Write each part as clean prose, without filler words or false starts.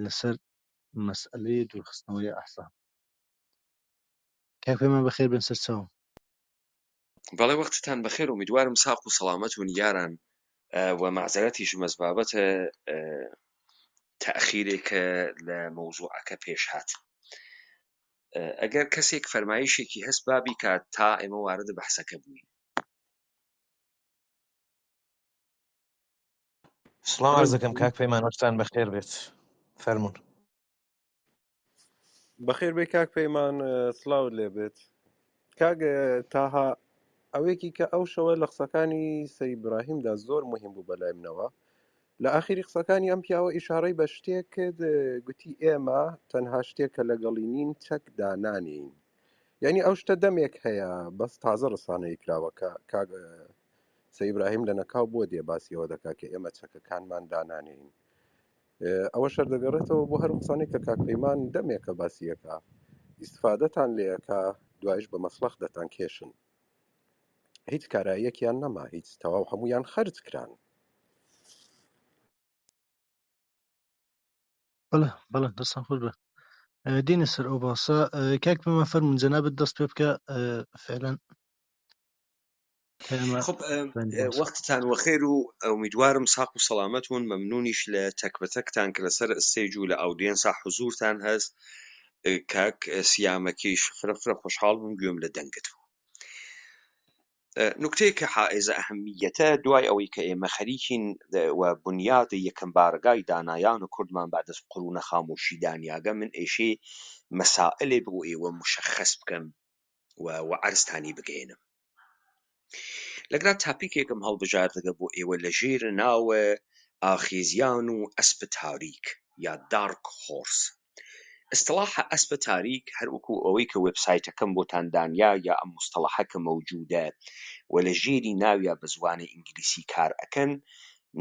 لەسەر مەسئلەی دوورخستنەوەی ئەحزاب. کاک پەیمان بەخێر بن سەر چاوم. بەڵێ وەختتان بەخێر، امیدوارم ساق و سەلامەتون یاران. و معزەرەتیشم ئەس بابەتە تەئخیرێکە لە مەوزوعەکە پێش هات. ئەگەر کەسێک فەرمایشێکی هەست بابی کات تا ئێمە وارد بەحسەکە بووین. سڵام عەرز دەکەم کاک پەیمان، وەختتان بەخێر بێت. فەرموون. بەخێر بێ کاک پەیمان، سڵاوت لێ بێت. کاک تاها ئەوەیەکی کە ئەو شەوە لە قسەکانی سەید ئیبراهیمدا زۆر مهم بوو بەلای منەوە. لە ئاخری قسەکانی ئەم پیاوە ئیشارەی بە شتێک کرد، گوتی ئێمە تەنها شتێک کە لەگەڵی نین چەک دانانین. یعنی ئەو شتە دەمێک هەیە، بەس تازە ڕسانەی کراوەکە. کاک سەید ئیبراهیم لە نەکاو بۆ دێ باسیەوە دەکا کە ئێمە چەکەکانمان دانانین. ئەوە شەر دەگەڕێتەوە بۆ هەر قسانێک کە کاک پەیمان دەمێکە باسیەکە، ئیستفادەتان لێەکە، دوایش بە مەسلەخ دەتان کێشن. هیچ کاراییەکیان نەما، هیچ، تەواو هەمویان خەرج کران. بەڵێ دەستان خۆش بە دینە سەر ئەو باسە. کاک پەیمان فەرموون جەنابەت دەست پێ بکە فعلا تایمە خب وەختتان وەخێر و ئەمیدوارم ساق و سەلامەتون. مەمنونیش لە تەکبەتەکتان کە لەسەر ئستێج و لە ئاودیەنسا حوزورتان هەست. کاک سیامەکیش فرە خۆشحاڵ بووم، گوێم لە دەنگت بوو. نکتەیە کە حائزە ئەهەمیەتە دوای ئەوەی کە ئێمە خەریکین و بنیادی یەکەم بارگای دانایان و کوردمان بعد از قڕونە خاموشی دانیاگە، من ئێشێ مەسائلێ بۆ ئێوە مشەخەس بکەم و عەرزتانی بگەێنم. لەگرا تاپیکێکم هەڵبژاردەگە بۆ ئێوە لە ژێر ناوە ئاخێزیان و ئەسپ تاریک یا دارک هۆرس. اصطلاح ئەسپ تاریک هەر وەکو ئەوەی کە وێبسایتەکەم بۆتان دانیا یا ئەم مستەڵەحەکە مەوجودە و لە ژێری ناویا بە زوانە ئینگلیسی کار ئەکەن،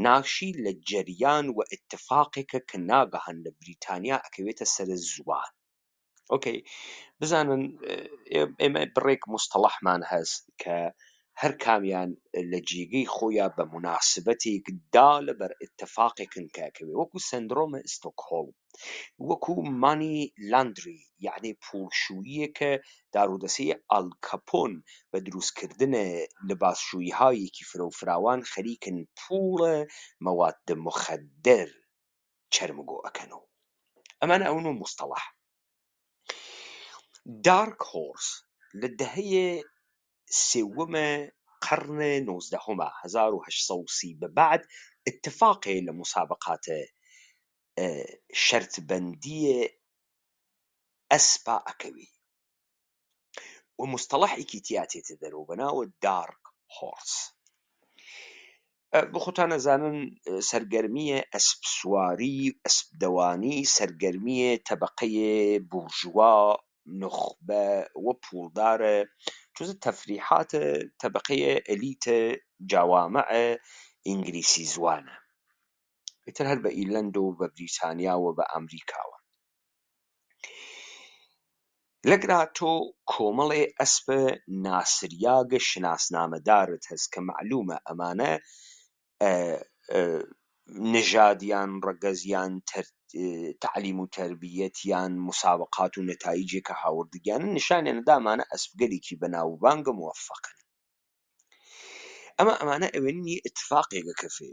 ناشی لە جەریان و اتفاقێکە کە ناگەهەن لە بریتانیا ئەکەوێتە سەر زوان. ئۆکەی، بزانن ئێمە بڕێک مستەڵەحمان هەست کە هەر کامیان لە جێگەی خۆیان بە مناسبەتێکدا لەبەر اتفاقێکن کاکەوێ، وەکو سندرۆمە ئستۆکهۆڵم، وەکو مانی لاندری، یعنی پوڵشوییەکە دارودەسەی ئالکەپۆن بە دروستکردنە لەباسشوییهایەکی فرەوفراوان خەریکن پوڵە مەوادە مخەدەر چەرمگۆ ئەکەنەوە. ئەمانە ئەوەنە مستەڵەح. دارک هۆرس لە دەهەیە سێوەمە قەرنە 19 1830 بەبعد اتفاقێ لە مسابقاتە شەرتبەندیە ئەسپا ئەکەوێ و مستەڵەحێکی تیاتێتە دەرەوە بەناوە دارک هۆرس. بۆ خۆتان نەزانن سەرگەرمیە ئەسپ سواری، ئەسپ دەوانی سەرگەرمیە تەبەقەیە بورژوا، نخبە و پوڵدارە، جزء تەفریحاتە تەبەقەیە ئەلیتە جاوامعە ئینگلیسی زوانە، ئیتر هەر بە ئیرلەند و بە بریتانیا و بە ئەمریکاوە. لەگرا تۆ کۆمەڵێ ئەسپە ناسریاگە شناسنامەدارت هەست کە معلومە ئەمانە نژادیان، ڕەگەزیان، تعلیم و تربیەتیان، مسابقات و نەتایجێکە هاوردگیانن، نیشانیان دامانە ئەسپگەلێکی بەناوبانگە موفقن. ئەمانە ئەوێنی اتفاقێکە کەفێ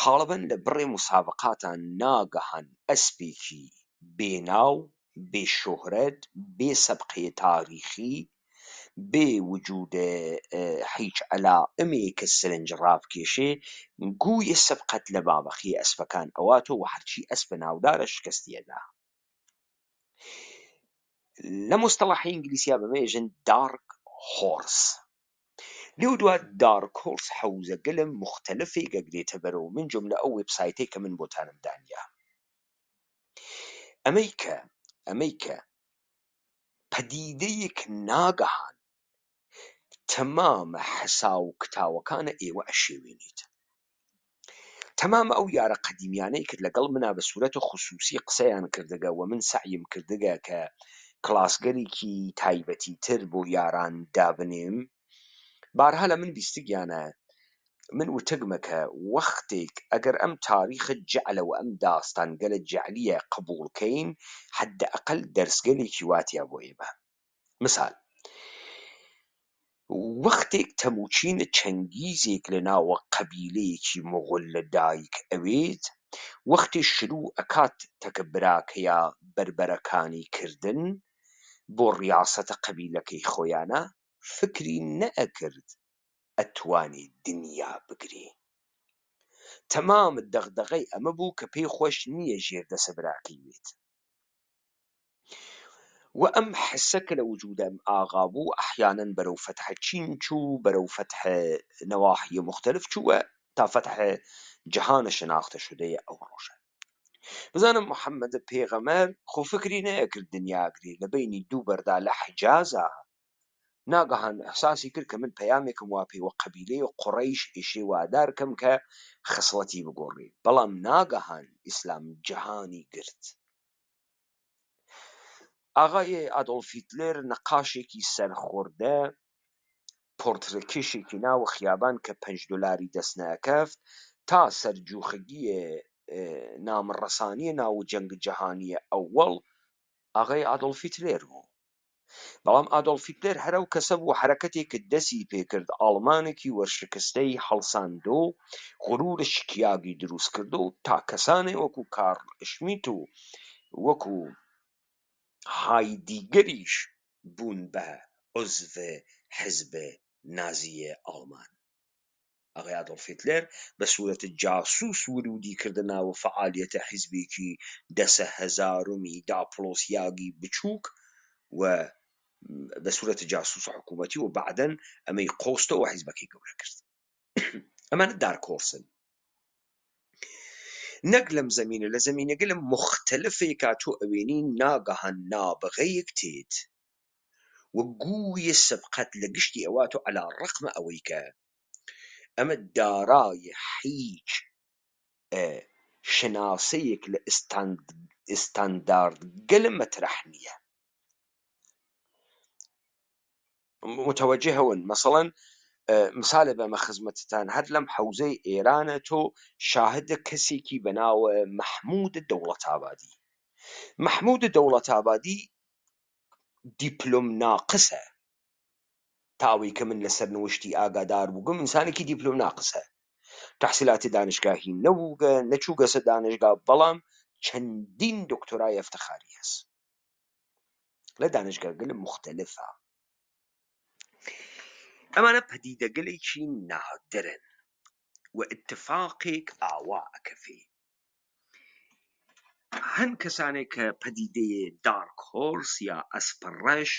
قاڵبن لە بڕێ مسابقاتان ناگەهان ئەسپێکی بێناو، بێ شۆهرەت، بێ سەبقەیە تاریخی، بێ وجودە هیچ عەلائمێکە سرنج ڕابکێشێ، گوویە سەبقەت لە بابەخی ئەسپەکان ئەواتۆ و هەرچی ئەسپە ناودارە شکستیەدا. لە مستەڵەحی ئینگلیسیا بەمێژن دارک هۆرس. لێو دوات دارک هۆرس حەوزە گەلە مختلفی گەگرێتە بەرەوە، من جملە ئەو وێبسایتەی کە من بۆتانم دانیا. ئەمەی کە پەدیدەیەک ناگەهان تەمامە حەساو کتاوەکانە ئێوە ئەشێوێنیت. تەمامە ئەو یارە قەدیمیانەی کرد لەگەڵ منا بە سوورەتە خصوصی قسەیان کردگە و من سعیم کردگە کە کلاسگەرێکی تایبەتی تر بۆ یاران دابنێم. بارها لە من بیستگیانە من وتقمك وقتك أجر أم تاريخ الجعل وأم داستان قال الجعلية قبول كين حد أقل درس قال كيواتي أبو إيبا مثال وقتك تموچين تشنجيزك لنا وقبيليك مغل دايك أبيت وقت الشروع أكات تكبراك يا بربركاني كردن بۆ ڕیاسەتە قەبیلەکەی خۆیانە فکری نەئەکرد ئەتوانی دنیا بگری تەمام دەغدغەی ئەمە بوو کە پێی خۆش نییە ژێردەسە براکەی بێت و ئەم حسە کە لە وجودە ئەم ئاغا بوو ئەحیانەن بەرەو فەتحە چین چوو بەرەو فەتحە نەواحی مختلف چووە تا فەتحە جەهانە شناختە شودەیە ئەو ڕۆژە بزانم محەممەد پێغەمەر خۆ فکری نەئەکرد دنیاگری لە بینی دوو بەردا لە حجازە ناگەهان ئەحساسی کرد کە من پەیامێکم وا پێوە قەبیلەی قوڕەیش ئیشێ وادارکەم کە خسڵەتی بگۆڕێ بەڵام ناگەهان ئیسلام جەهانی گرت ئاغای ئادۆڵف هیتلەر نەقاشێکی سەرخۆردە پۆرتڕێکێشێکی ناوە خیابان کە $5 دەست ناکەفت تا سەرجوخەگیە نامڕەسانیە ناو جەنگ جەهانیە ئەووەڵ ئاغای ئادۆڵف هیتلەر بوو بەڵام ئادۆڵف هیتلەر هەرەو کەسە بوو حرەکەتێک دەستی پێکرد ئاڵمانێکی وەرشکستەی هەڵساندۆ غرورە شکیاگی دروست کردو تا کەسانێ وەکو کارل شمیت و وەکو هایدیگەریش بوون بە عزڤ حزب نازیە ئاڵمان ئاغای ئادۆڵف هیتلەر بە سوورەتە جاسووس ورودی کردە ناوە فەعالیەتە حیزبێکی دەسە هەزارمی داپڵۆسیاگی بچووک و بصورة جاسوس حكومتي وبعدين أما يقوستو وحزبكي قولة كرت أما ندار كورسن نقلم زمينة لزمينة قلم مختلفة كاتو أوينين ناقها نابغي كتيت وقوي السبقات لقشتي أواتو على الرقم أويكا أما الداراي حيج شناسيك استاندارد قلم مترحنية متوجهة مثلا مثال بما خزمتتان هەر لەم حوزەی ئێرانە تۆ شاهدە کەسێکی بەناوە مححمود دەوڵەتابادی مححمود دەوڵەتابادی دیپلۆم ناقسە تاوەی کە من لەسەر نوشتی ئاگادار بووگم ئینسانێکی دیپلۆم ناقسە تحصیلاتی دانشگاهی نەبووگە نەچووگەسە دانشگا بەڵام چەندین دکتۆرای ئەفتەخاری هەست لە دانشگاگەلە مختلفە ئەمانە پەدیدەگەلێکی نادرن واتفاقێک ئاوا ئەکەفێ هەن کەسانێک کە پەدیدەیە دارک هۆرس یا ئەسپەڕەش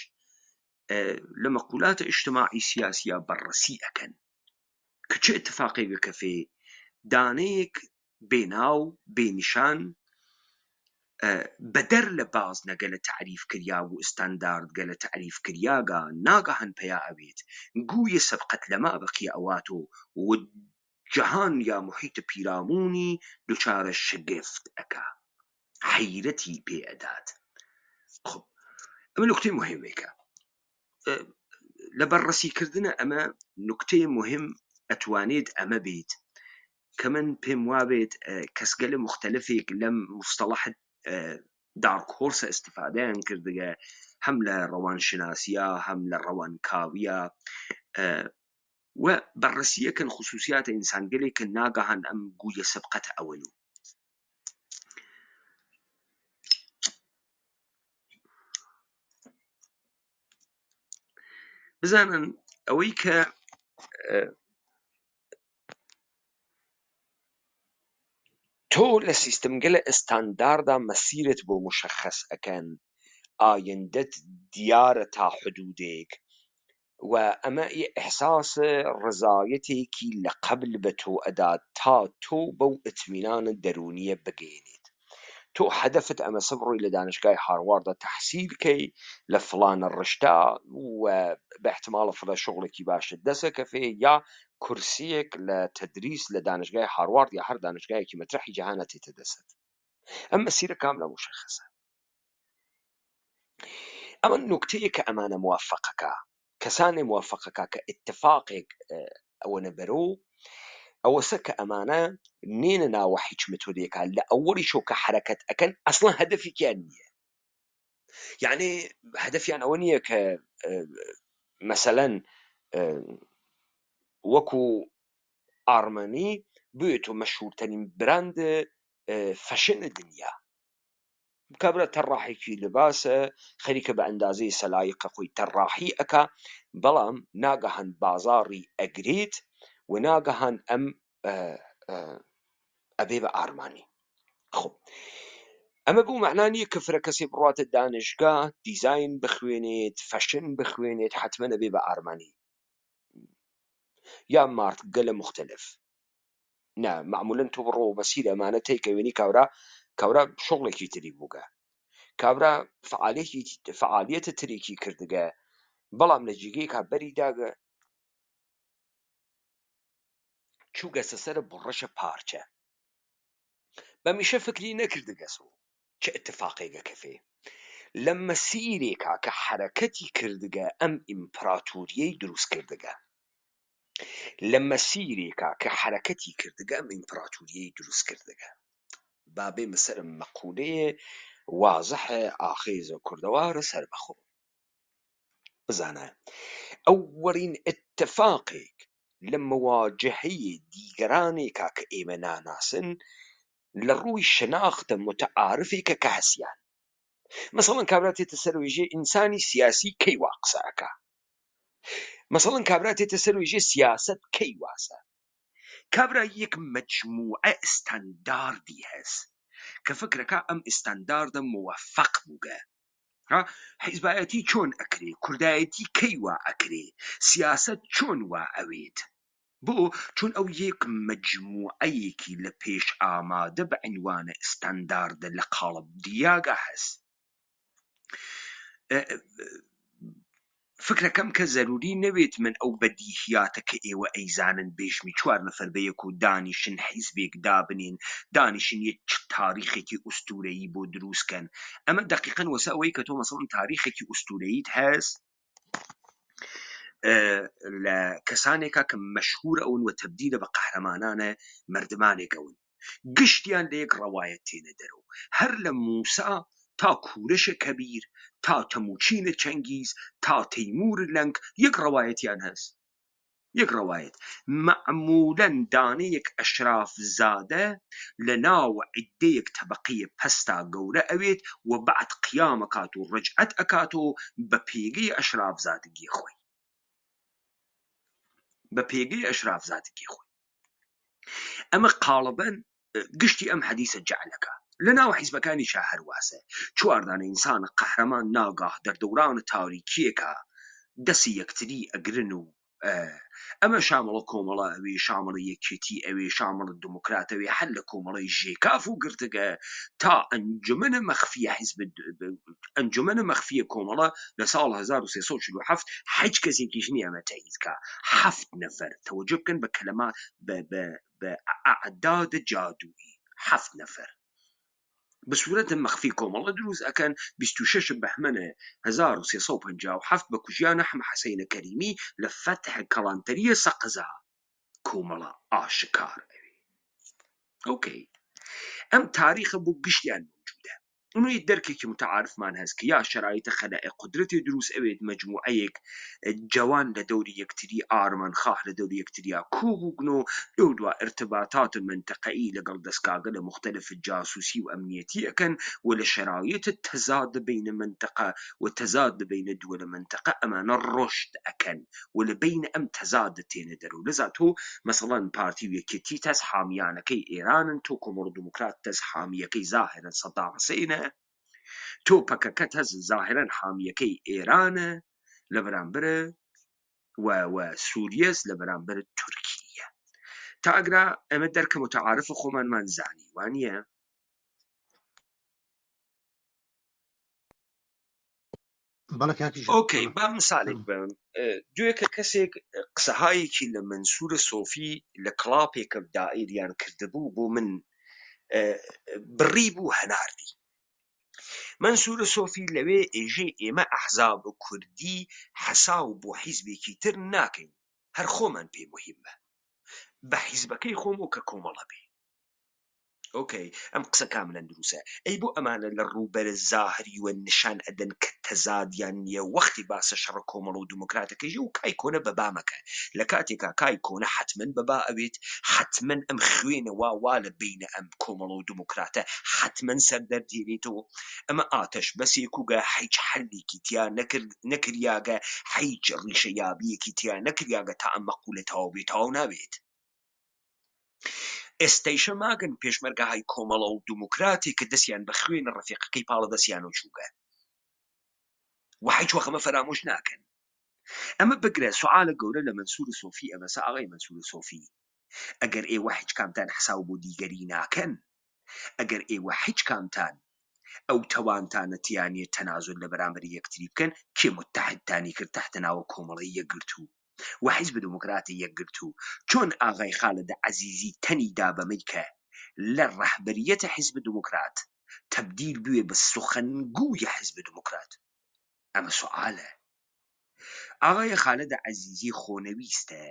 لە مەقولاتە ئیجتماعی سیاسیە بەڕەسی ئەکەن کە چه اتفاقێک ئەکەفێ دانەیەک بێناو بێنیشان بەدەر لە باز نەگە لە تعریف کریا و ئستاندارد گە لە تعریف کریاگە ناگەهەن پەیا ئەوێت گویە سەبقەت لەما بەقی ئەواتۆ و جەهان یا محیط پیرامونی دوچارە شگفت ئەکا حەیرەتی پێ ئەدات خب ئەمە نکتەی مهمێکە لە بەڕەسیکردنە ئەمە نکتەی مهم ئەتوانێت ئەمە بێت کە من پێم وابێت کەسگەلە مختلفێک لەم مستەڵەحت دارک هۆرسە ئستیفادەیان کردگە هەم لە ڕەوانشناسیە هەم لە ڕەوانکاویە و بەڕەسیەکەن خصوصیاتە ئینسانگەلێک کە ناگەهان ئەم گویە سەبقەتە ئەوەنو بزانن ئەوەی کە تۆ لە سیستمگەلە ئستانداردا مەسیرت بۆ مشخص ئەکەن ئایندەت دیارە تا حدودێک و ئەمە ئیحساس ڕزایەتێکی لە قبل بە تۆ ئەدات تا تۆ بەو ئتمینانە دەرونیە بگەێنیت تۆ هەدەفت ئەمە سەبڕۆی لە دانشگای هارواردا تەحسیل کەی لە فڵانە ڕشتا و بە احتمالە فڵە شغڵێکی باشت دەسەکەفێ یا کورسیەک لە تەدریس لە دانشگای هاروارد یا هەر دانشگایەکی مەترەحی جەهانە تێتە دەست ئەم مەسیرە کاملە مشخصە ئەمە نکتەیە کە ئەمانە موافقەکە کەسانی موافقەکە کە اتفاقێک ئەوەنە بەرەو ئەوەسە کە ئەمانە نێنە ناوە هیچ متۆدێکە لە ئەوەڵی شۆ کە حرەکەت ئەکەن ئەسڵەن هەدەفێکیان نییە. یعنی هەدەفیان ئەوە نییە کە مەسەلەن وەکو ئارمەنی بێتۆ مەشهورترین براند فەشن دنیا، کابرا تەڕاحێکی لباسە خەریکە بە ئەندازەی سەلایقە خۆی تەڕاحی ئەکا، بەڵام ناگەهان بازاڕی ئەگرێت و ناگەهان ئەم ئەبێ بە ئارمانی. خۆ ئەمە بوو معنaa نییە کە فرە کەسێ بڕاتە دانشگا دیزاین بخوێنێت فەشن بخوێنێت حتممە ئەبێ بە ئارمانی یا مارکگەلە مختلف. نا معمولا تۆ بڕۆ مەسیر ئەمانە تێکەوێنی کاورا شغڵێکی تری بووگە، کابرا فعالیەتە ترێکی کردگە، بەڵام لە جێگەی کابەری داگە چووگەسە سەرە بڕەشە پارچە بەمیشە فکری نەکردگەسۆ چه اتفاقێگە کەفێ لە مەسیرێکا کە حرەکەتی کردگە ئەم ئیمپراتوریەی دروست کردگە، لە مەسیرێکا کە حرەکەتی کردگە ئەم ئیمپراتوریەی دروست کردگە. بابێ مەسەرم مەقولەیە وازحە ئاخێزە کوردەوارە سەر بەخۆ بزانە ئەوەرین اتفاقێک لە مواجهەیە دیگەرانێکا کە ئێمە ناناسن لە ڕووی شناختە متعارفێکە کە هەسیان. مثلا کابرا تێتە سەرۆژێ ئینسانی سیاسی کەی وا قسەکە، مثلا کابرا تێتە سەرۆژێ سیاست کەی واسە، کابرا یەک مەجموعە ئستانداردی هەست کە فکرەکە ئەم ئستانداردە موەفەق بووگە. حیزبایەتی چۆن ئەکرێ، کوردایەتی کەی وا ئەکرێ، سیاست چۆن وا ئەوێت، بۆ چون ئەو یەک مەجموعەیەکی لە پێش ئامادە بە عنوانە ئستانداردە لە قاڵب دیاگە هەست. فکرەکەم کە زەروری نەوێت من ئەو بەدیهیاتە کە ئێوە ئەیزانن بێژمی 4 نەفەر بە یەک و دانیشن حیزبێک دابنین، دانیشن یەک تاریخێکی ئوستورەیی بۆ دروستکەن. ئەمە دقیقاً وەسە ئەوەی کە تۆ مەسەڵەن تاریخێکی ئوستورەییت هەست لە کەسانێکا کە مەشهورە ئەون و تەبدیلە بە قەهرەمانانە مردمانێک ئەون، گشتیان لە یەک ڕەوایەت تێنە دەرەوە، هەر لە موسا تا کوورشە کەبیر تا تەموچینە چەنگیز تا تەیمور لەنگ یەک ڕەوایەتیان هەست. یەک ڕەوایەت معمولاً دانەیەک ئەشراف زادە لە ناوە عیدەیەک تەبەقەیە پەستا گەورە ئەوێت و بەعد قیامەکات و ڕجعەت ئەکاتەوە بە پێگەی ئەشراف زادگی خۆی، بە پێگەی ئەشراف زادگی خۆی. ئەمە قاڵبەن گشتی ئەم حەدیثە جەعلەکە لە ناو حیزبەکانی شا هەرواسە 4 دانە ئینسانە قەهرەمان ناگاه دەردەورانە تاریکیەکە دەسی یەکتری ئەگرن و ئەمە شامڵە کۆمەڵە ئەوێ شامڵە یەکێتی ئەوێ شامڵە دموکراتەوێ هەر لە کۆمەڵی ژێکاف و گرتگە تا ئەنجومەنە مەخفیە حیزب ئەنجومەنە مەخفیە کۆمەڵە لە ساڵ 1347 هیچ کەسێکیش نییە ئەمە تاییدکە 7 نەفەر تەوەجە بکەن بە کەلەمە بە ئەعداد جادوویی 7 نەفەر بە سوورەتە مەخفی کۆمەڵە دروست ئەکەن 26 بەهمەنە 1357 بە کوژیانە حەم حەسەینە کەریمی لە فەتح کەڵانتەریە سەقزا کۆمەڵە ئاشکار ئەوێ. ئۆکەی ئەم تاریخە بۆ گشتیان موجودە. ئەوەی دەرکێکی متعارفمان هەست کە یا شەرایطە خەلائق قدرەتی دروست ئەوێت مەجموعەیەک جوان لە دەوری یەکتری ئارمان خاح لە دەوری یەکتریا کوبووگن و لەو دوا ارتباطات منطقەیی لەگەڵ دەستگاگە لە مختلف جاسوسی و ئەمنیەتی ئەکەن و لە شەرایط تەزاد بین منطقە و تەزاد بین دووە منطقە ئەمانە ڕۆشت ئەکەن و لە بین ئەم تەزاد تێنە دەرەوە. لەذا تۆ مەسەڵەن پارتی و یەکێتی تەس حامیانەکەی ئێرانن، تۆ کۆمەڵ دموکرات تەس حامیەکەی زاهرەن سەدام حوسێنە، تۆ پەکەکەت هەز زاهرەن حامیەکەی ئێرانە لە بەرامبرە و سووریەس لە بەرامبەر تورکیە. تا ئەگرا ئەمە دەرکە متعارفە خۆمانمان زانی وانییە. ئۆکەی با مثالێک بم دوێکە کەسێک قسەهایەکی لە منسوورە سۆفی لە کڵاپێکە دائیریان کردبوو بۆ من بڕی بوو هەناردی. منسوورە سۆفی لەوێ ئێژێ ئێمە ئەحزاب و کوردی حەساو بۆ حیزبێکی تر ناکەین، هەر خۆمان پێ مهمە. بە حیزبەکەی خۆم و کە کۆمەڵە بێ. ئۆکەی ئەم قسە کاملەن دروسە. ئەی بۆ ئەمانە لە ڕووبەرە زاهری و نیشان ئەدەن کە تەزادیان نییە وەختی باسە شەڕە کۆمەڵ و دموکراتەکەی و کای کۆنە بەبا مەکە. لە کاتێکا کای کۆنە حتمەن بەبا ئەوێت، حتمەن ئەم خوێنە وا لە بینە ئەم کۆمەڵ و دموکراتە حتمەن سەردەردێنێتەوە. ئەمە ئاتەش بەسێک وگە هیچ حەلێکی تیا نەکریاگە، هیچ ڕیشە یابیەکی تیا نەکریاگە تا ئەم مەقولەتەوە بێتەوە نابێت. ئێستەیشە ماگن پێشمەرگەهای کۆمەڵە و دموکراتی کە دەستیان بە خوێنە ڕەفیقەکەی پاڵە دەستیان و چووکە و هیچ وەخەمە فرامۆش ناکەن. ئەمە بگرە سوالە گەورە لە منسوور سۆفی ئەمەسا ئاغای منسوور سۆفی، ئەگەر ئێوە هیچ کامتان حساو بۆ دیگەری ناکەن، ئەگەر ئێوە هیچ کامتان ئەو تەوانتانەتیانێت تەنازل لە بەرامبەر یەکتری بکەن، کێ متحدتانی کرد تحت ناوە کۆمەڵی یەکگرتوو و حیزب دموکراتی یەکگرتوو. چۆن ئاغای خالد عەزیزی تەنی دا بەمەی کە لە ڕەهبەریەتە حیزب دموکرات تبدیل بوێ بە سخەنگووی حیزب دموکرات. ئەمە سوالە. ئاغای خالد عەزیزی خۆنەویستە،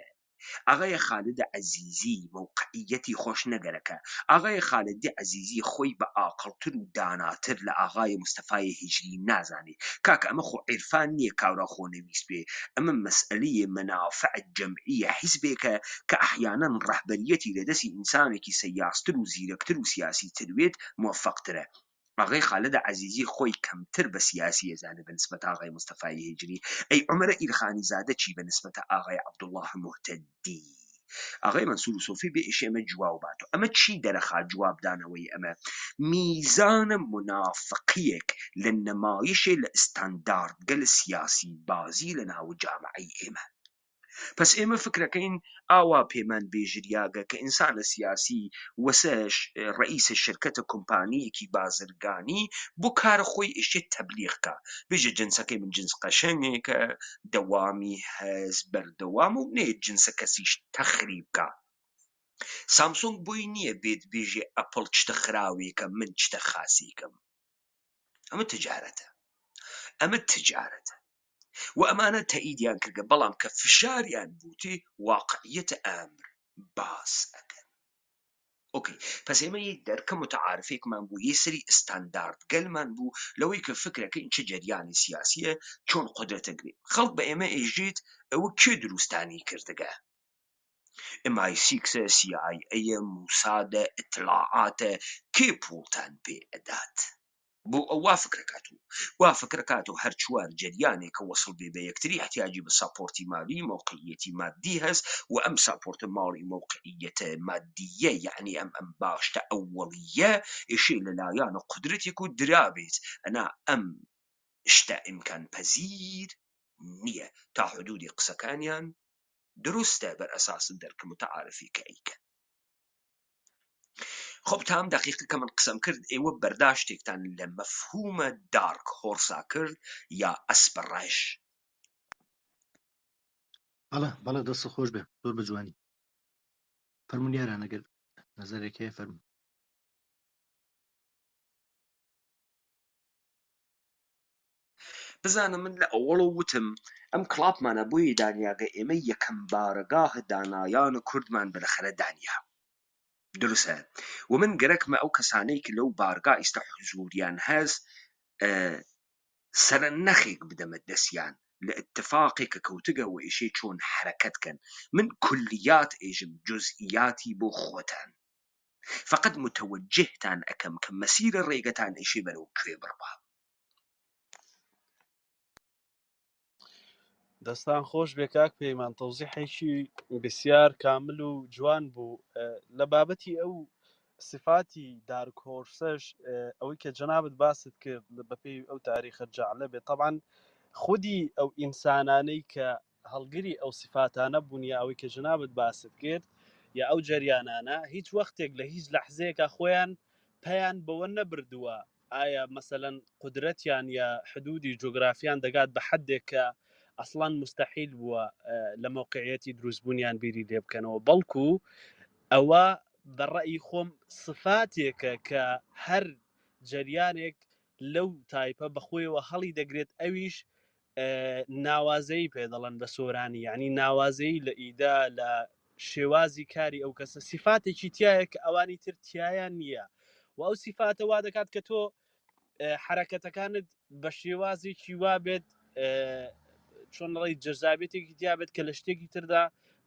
ئاغای خالد عەزیزی موقعیەتی خۆش نەگەرەکە، ئاغای خالد عەزیزی خۆی بە ئاقڵتر و داناتر لە ئاغای مستەفای هیجری نازانێ. کاکە ئەمە خۆ عیرفان نییە کاورا خۆنەویست بێ، ئەمە مەسئلەیە منافع جەمعیە حیزبێکە کە ئەحیانەن ڕەهبەریەتی لەدەستی ئینسانێکی سەیاستر و زیرەکتر و سیاسی تروێت موفقترە. ئاغای خالد عەزیزی خۆی کەمتر بە سیاسی ئەزانێ بەنسبەت ئاغای مستەفای هیجری. ئەی عومەرە ئیلخانی زادە چی بەنسبەتە ئاغای عەبدوڵڵاه موحتەدی؟ ئاغای منسوور سۆفی بێ ئیشێمە جواب باتەوە. ئەمە چی دەرەخات جوابدانەوەی ئەمە؟ میزانە منافقیەک لە نەمایشێ لە ئستانداردگەل سیاسی بازی لە ناو جامعەی ئێمە. پس ئێمە فکرەکەین ئاوا پێمان بێژریاگە کە ئینسانە سیاسی وەسەش ڕئیسە شرکەتە کۆمپانیەکی بازرگانی بۆ کارە خۆی ئیشێت تەبلیغکە، بێژە جنسەکەی من جنس قەشەنگێکە دەوامی هەز بەردەوام و نێت جنسە کەسیش تەخریبکە. سامسۆنگ بۆی نییە بێت بێژێ ئەپڵ چتە خراوێکە من چتە خاسیکەم. ئەمە تجارەتە، ئەمە تجارەتە و ئەمانە تەئیدیان کردگە، بەڵام کە فشاریان بووتێ واقعیەتە ئەمر باس ئەکەن. ئۆکەی پس ئێمە یەک دەرکە متعارفێکمان بوو، یە سەری ئستاندارد گەلمان بوو لەوەی کە فکرەکەین چه جەریانی سیاسیە چۆن قودرەتەگرێت. خەڵک بە ئێمە ئێژێت ئەوە کێ دروستانی کردگە؟ MI6 CIA موسادە ئیطلاعاتە، کێ پوڵتان پێ ئەدات بۆ ئەو وا فکرەکات و هەر چوار جەریانێکە وەسڵ بێ بە یەکتری احتیاجی بە ساپۆرتی مالی موقعیەتی مادی هەست و ئەم ساپۆرتە ماڵی موقعیەتە مادیە یعنی ئەم باشتە ئەوەڵیە ئێشێ لەلایەنە قودرەتێک و درابێت ئەنا ئەم شتە ئیمکان پەزیر نییە تا حدودی قسەکانیان دروستە بەر ئەساس دەرکە متعارفی کە ئەیکەن. خب تام دقیقه که من قسم کرد ئێوە بەرداشتێکتان لە مەفهومە دارک هۆرسا کرد یا ئەسپە ڕەش؟ بەڵێ دەست خۆش بێ، زۆر بەجوانی. فەرموون یاران ئەگەر نەزەرێکی فەرموون. بزانم من لە ئەوڵە وتم ئەم کڵاپمانە بۆیە دانیاگە ئێمە یەکەم بارەگاه دانایان و کوردمان بەلەخەرە دانیا. درسته و من گەرەکمە ئەو کەسانەی کە لەو بارگا ئیستا حزوریان هەست سەرە نەخێک بدەمە دەستیان لە اتفاقێک کە کەوتگە و ئێشێ چۆن حرەکەتکەن. من کلیات ئێژم جزئیاتی بۆ خۆتان فقط متوجهتان ئەکەم کە مەسیرە ڕێگەتان ئێشێ بەرەو کوێ بڕوا. دەستان خۆش بێ کاک پەیمان، تەوزیحێکی بسیار کامل و جوان بوو لە بابەتی ئەو صفاتی دارک هۆرسەش ئەوەی کە جەنابەت باست کرد بەپێی ئەو تاریخە جەعلە بێت. طبعاً خودی ئەو ئینسانانەی کە هەڵگری ئەو صفاتانە بوون یا ئەوەی کە جەنابەت باست کرد یا ئەو جەریانانە هیچ وەختێک لە هیچ لەحزەیەکە خۆیان پەیان بەوە نەبردووە ئایا مەسەلەن قودرەتیان یا حدودی جۆگرافیان دەگات بە حەدێک کە ئەسڵان مستحیل بووە لە موقعیەتی دروستبوونیان بیری لێ بکەنەوە، بەڵکو ئەوە بەڕەئی خۆم صفاتێکە کە هەر جەریانێک لەو تایپە بەخۆیەوە هەڵی دەگرێت، ئەویش ناوازەی پێ دەڵێن بە سۆرانی، یعنی ناوازەی لە ئیدا لە شێوازی کاری ئەو کەسە سیفاتێکی تایە کە ئەوانی تر تایان نییە و ئەو سیفاتە وا دەکات کە تۆ حرەکەتەکانت بە شێوازێکی وا بێت چۆن ڕێی جەزابێتێکی دیابێت کە لە شتێکی تردا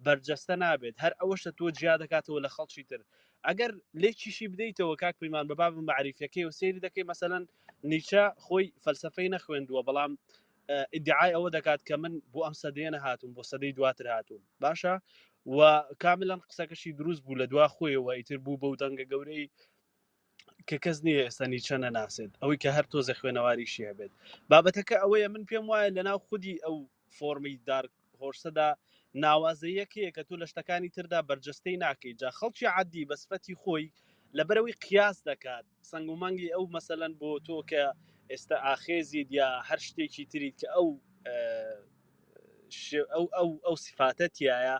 بەرجەستە نابێت هەر ئەوەشە تۆ جیا دەکاتەوە لە خەڵکی تر ئەگەر لێکیشی بدەیتەوە کاک پەیمان بە باب معریفەکەی و سێری دەکەی مەسەلەن نیچە خۆی فەلسفەی نەخوێندووە بەڵام ئیدعای ئەوە دەکات کە من بۆ ئەم سەدەیە هاتووم بۆ سەدەی دواتر هاتووم باشە و کاملەن قسەکەشی دروست بوو لە دوا خۆیەوە ئیتر بوو بەو دەنگە گەورەی کە کەس نییە ئێستا نیچە نەناسێت ئەوەی کە هەر تۆزە خوێنەواریشی هەبێت بابەتەکە ئەوەیە من پێم وایە لەناو خودی ئەو فۆرمی دارک هۆرسەدا ناوازەیەکەیە کە تۆ لە شتەکانی تردا بەرجەستەی ناکەیت جا خەڵکی عادی بە سفەتی خۆی لەبەرەوەی قیاس دەکات سنگ و مەنگی ئەو مەسەلەن بۆ تۆ کە ئێستا ئاخێزیت یا هەر شتێکی تریت کە ئەو سیفاتەتیایە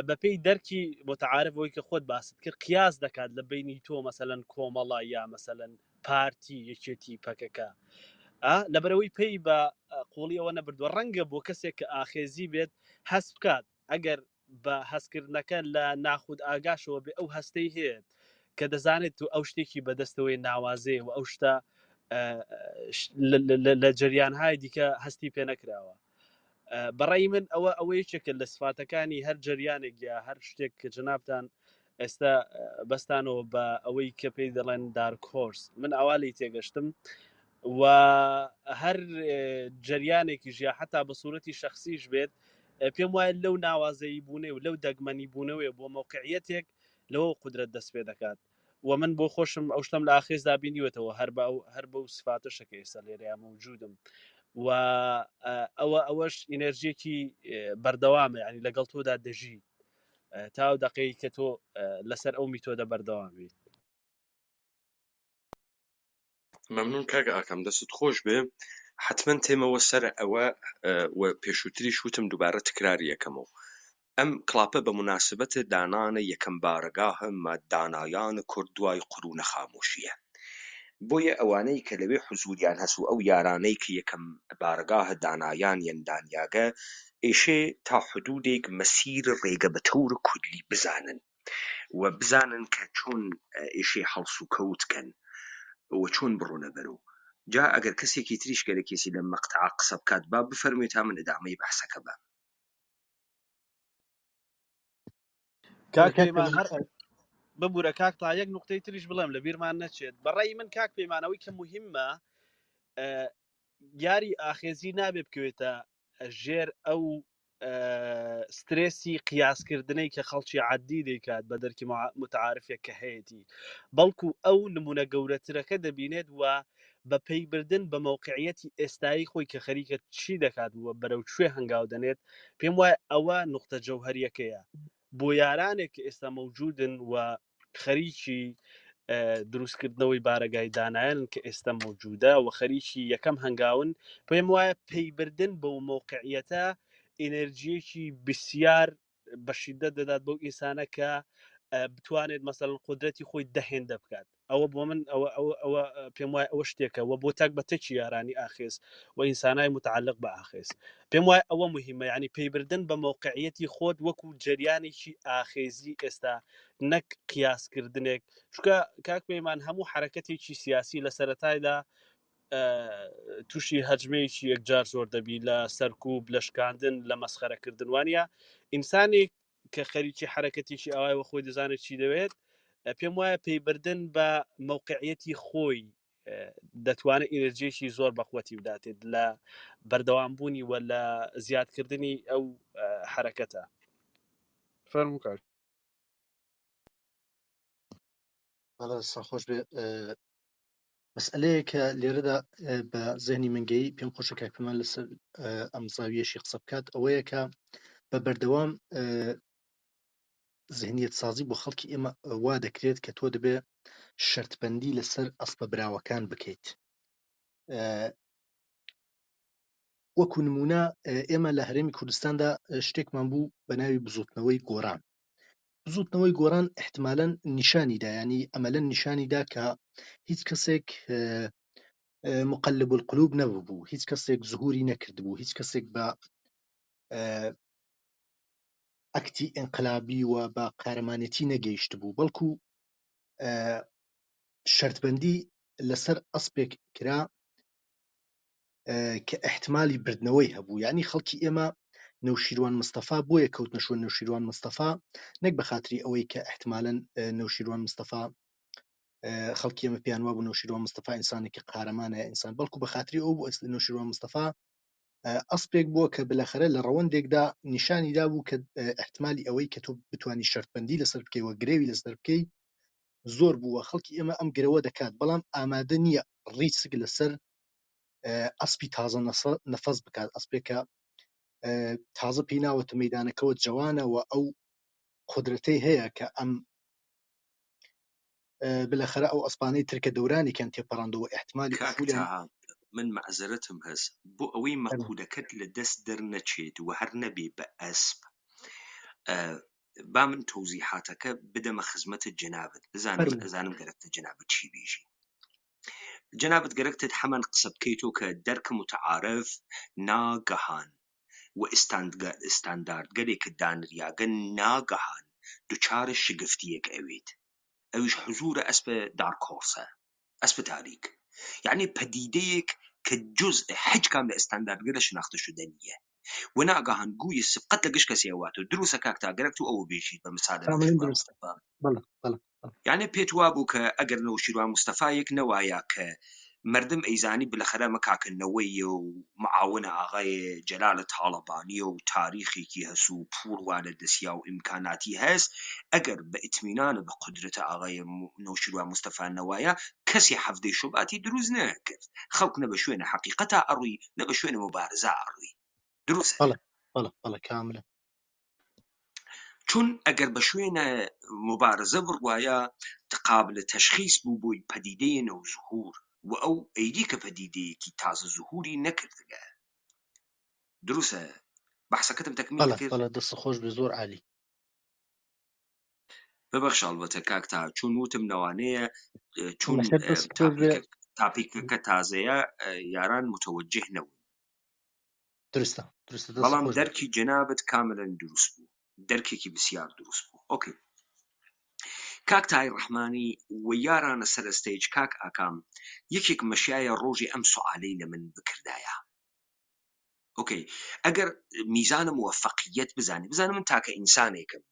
بەپێی دەرکی متعارفەوەی کە خۆت باست کرد قیاس دەکات لە بینی تۆ مەسەلەن کۆمەڵە یا مەسەلەن پارتی یەکێتی پەکەکە لەبەرەوەی پێی بە قوڵی ئەوە نەبردووە ڕەنگە بۆ کەسێک کە ئاخێزی بێت هەست بکات ئەگەر بە هەستکردنەکە لە ناخود ئاگاشەوە بێ ئەو هەستەی هەیە کە دەزانێت تو ئەو شتێکی بەدەستەوەی ناوازەیە و ئەو شتە لە جریانهای دیکە هەستی پێ نەکراوە بەڕای من ئەوە یەکێکە لە سفاتەکانی هەر جریانێک یا هەر شتێک کە جنابتان ئێستا بەستانەوە بە ئەوەی کە پێی دەڵێن دارک هۆرس من ئەوالی تێگەشتم و هەر جریانێکی ژیا حتا بە سوورەتی شخصیش بێت پێم وایە لەو ناوازەیی بوونێ و لەو دەگمەنی بوونەوەی بۆ موقعیەتێک لەوە قودرەت دەست پێ دەکات و من بۆ خۆشم ئەو شتم لە ئاخێزدا بینیوێتەوە هەر بەو سفاتەشەکە ئێستا لێرەیە موجودم و ئەوەش ئینەرژیەکی بەردەوامە ینی لەگەڵ تۆدا دەژی تا دقەی کە تۆ لەسەر ئەو میتۆدە بەردەوام بیت مەمنون کاگە ئاکەم دەست خۆش بێ حتمما تێمەوە سەر ئەوە پێشووتری شوتم دووبارە تکراری یەکەمەوە ئەم کڵاپە بە مناسبەتە دانانە یەکەم بارەگاهە دانایان کورد دوای قڕونە خامۆشیە بۆیە ئەوانەی کە لەوێ حزوریان هەسوو ئەو یارانەی کە یەکەم بارگاهە دانایان یەندانیاگە ئێشێ تا حدودێک مەسیر ڕێگە بە تەورە کوردی بزانن و بزانن کە چۆن ئێشێ هەڵس و کەوتکەن و چۆن بڕۆنە بەرەو جا ئەگەر کەسێکی تریش گەرەکێسی لە مەقتەعا قسە بکات با بفەرموویێت تا من ئەدامەی بەحسەکە بە کاک پەیمان هەر ببوورە کاک تا یەک نقطەی تریش بڵێم لە بیرمان نەچێت بەڕێی من کاک پەیمانەوەی کە موهیممە یاری ئاخێزی نابێ بکەوێتە ژێر ئەو سترێسی قیاسکردنەی کە خەڵکی عادی دەیکات بە دەرکی متعارفێک کە هەیەی بەڵکو ئەو نمونە گەورەترەکە دەبینێت و بە پەیبردن بە موقعیەتی ئێستایی خۆی کە خەریکە چی دەکات وە بەرەو کوێ هەنگاو دەنێت پێم وایە ئەوە نقطە جەوهەریەکەیە بۆ یارانێک کە ئێستا مەوجودن و خەریکی دروستکردنەوەی بارەگای دانایان کە ئێستا مەوجودە و خەریکی یەکەم هەنگاون پێم وایە پەیبردن بەو موقعیەتە ئینەرژیەکی بسیار بەشیدە دەدات بەو ئینسانە کە بتوانێت مەسەڵەن قودرەتی خۆی دەهێندە بکات ئەوە بۆ من ئەوە پێم وایە ئەوە شتێکە و بۆ تاک بە تەچی یارانی ئاخێز و ئینسانای متعلق بە ئاخێز پێم وایە ئەوە مهمە ینی پەیبردن بە موقعیەتی خۆت وەکو جریانێکی ئاخێزی ئێستا نەک قیاسکردنێک چکە کاک پەیمان هەموو حرەکەتێکی سیاسی لە سەرەتایدا تووشی هەجمەیەکی یەکجار زۆر دەبی لە سەرکوب لە شکاندن لە مەسخەرەکردن وانە ئینسانێک کە خەریکی حرەکەتێکی ئەوایەوە خۆی دەزانێت چی دەوێت پێم وایە پەیبردن بە موقعیەتی خۆی دەتوانێت ئینەرژیەکی زۆر بەخوەتی بداتێت لە بەردەوامبوونی و لە زیادکردنی ئەو حرەکەتە فەرموو کاک خۆش بێ مەسئلەیە کە لێرەدا بە زێنی منگەی پێم خۆشە کاکپەیمان لەسەر ئەم زاویەشی قسە بکات ئەوەیە کە بە بەردەوام ذهنیەت سازی بۆ خەڵکی ئێمە وا دەکرێت کە تۆ دەبێ شەرتبەندی لەسەر ئەسپە براوەکان بکەیت وەکو نمونە ئێمە لە هەرێمی کوردستاندا شتێکمان بوو بە ناوی بزوتنەوەی گۆڕان بزوتنەوەی گۆڕان احتمالاً نیشانیدا ینی ئەمەلەن نیشانیدا کە هیچ کەسێک مقلب القلوب نەبوو هیچ کەسێک زهوری نەکرد بوو هیچ کەسێک بە ئەکتی ئینقلابی و بە قارەمانەتی نەگەیشت بوو، بەڵکو شەرتبەندی لەسەر ئەسپێک کرا کە احتمالی بردنەوەی هەبوو. یعنی خەڵکی ئێمە نەوشیروان مستەفا بۆیە کەوتنە شوێن نەوشیروان مستەفا، نەک بە خاتری ئەوەی کە احتمالاً نەوشیروان مستەفا خەڵکی ئێمە پێیان وابوو نەوشیروان مستەفا ئینسانێکی قارەمانە ئینسان، بەڵکو بە خاتری ئەو بوو نەوشیروان مستەفا ئەسپێک بووە کە بالاخره لە ڕەوەندێکدا نیشانی دابوو کە احتمالی ئەوەی کە تۆ بتوانی شەرتبەندی لەسەر بکەیەوە گرێوی لەسەر بکەی زۆر بووە. خەڵکی ئێمە ئەم گرەوە دەکات، بەڵام ئامادە نییە ڕیسک لەسەر ئەسپی تازە نەفەس بکات، ئەسپێکە تازە پێی ناوەتە مەیدانەکەەوە جوانەوە ئەو قودرەتەی هەیە کە ئەم بالاخره ئەو ئەسپانەی ترکە دەورانێکیان تێپەڕاندەوە احتمالی ئەفولیان. من معزەرەتم هەست بۆ ئەوەی مەقودەکەت لە دەست دەرنەچێت و هەر نەبێ بە ئەسپ. با من تەوزیحاتەکە بدەمە خزمەتت جەنابەت، بزانم گەرەکتە جەنابەت چی بێژی. جەنابەت گەرەکتت هەمان قسە بکەیتەوە کە دەرکە متعارف ناگەهان و ئستانداردگەرێکت دانریاگە ناگەهان دووچارە شگفتیەک ئەوێت، ئەویش حزورە ئەسپە دارکۆرسە، ئەسپە تاریک، یعنی پەدیدەیەک کە جزء حج کام لە ئستانداردگەرە شناختە شدە نییە و ناگەهان گووی سبقەت لە گشت کەسێواتە دروسە کاکتا گەرەکت و ئەوە بێژیت بە مسادە مستەفا. یعنی پێت وابوو کە ئەگەر نەوشیروان مستەفایەک نەوایە کە مردم ئەیزانی بالاخره مەکاکردنەوەی و معاونە ئاغای جەلالە تاڵەبانیە و تاریخێکی هەسو و پوڕوانە دەسیا و ئیمکاناتی هەست، ئەگەر بە ئیتمینانە بە قودرەتە ئاغای نەوشیروان مستەفا نەوایە کەسی حەفدەی شوباتی دروست نەکرد، خەڵک نە بە شوێنە حەقیقەتا ئەڕووی نە بە شوێنە مبارزە ئەڕووی. دروستە؟ بەڵە کاملە. چون ئەگەر بە شوێنە مبارزە بڕوایە قابل تەشخیص بوو بۆی پەدیدەی نەوزهور و ئەو ئەیدی کە پەدیدەیەکی تازە زهوری نەکردگە. دروستە؟ بەحسەکەتم تەکمیل کرد؟ بەڵە دەست خۆش بێ، زۆر عالی. ببەخشە ئەڵبەتە کاکتا، چون وتم نەوانەیە چون تاپیکەکە تازەیە یاران متوجه نەبوون. درستە، بەڵام دەرکی جەنابەت کاملەن دروست بوو، دەرکێکی بسیار دروست بوو. ئۆکێ کاکتای ڕەحمانی و یارانە سەرستەیج کاک ئاکام یەکێک مەشایە ڕۆژی ئەم سوالەی لە من بکردایە. ئۆکێ ئەگەر میزانە موفەقیەت بزانم من تاکە ئینسانێکم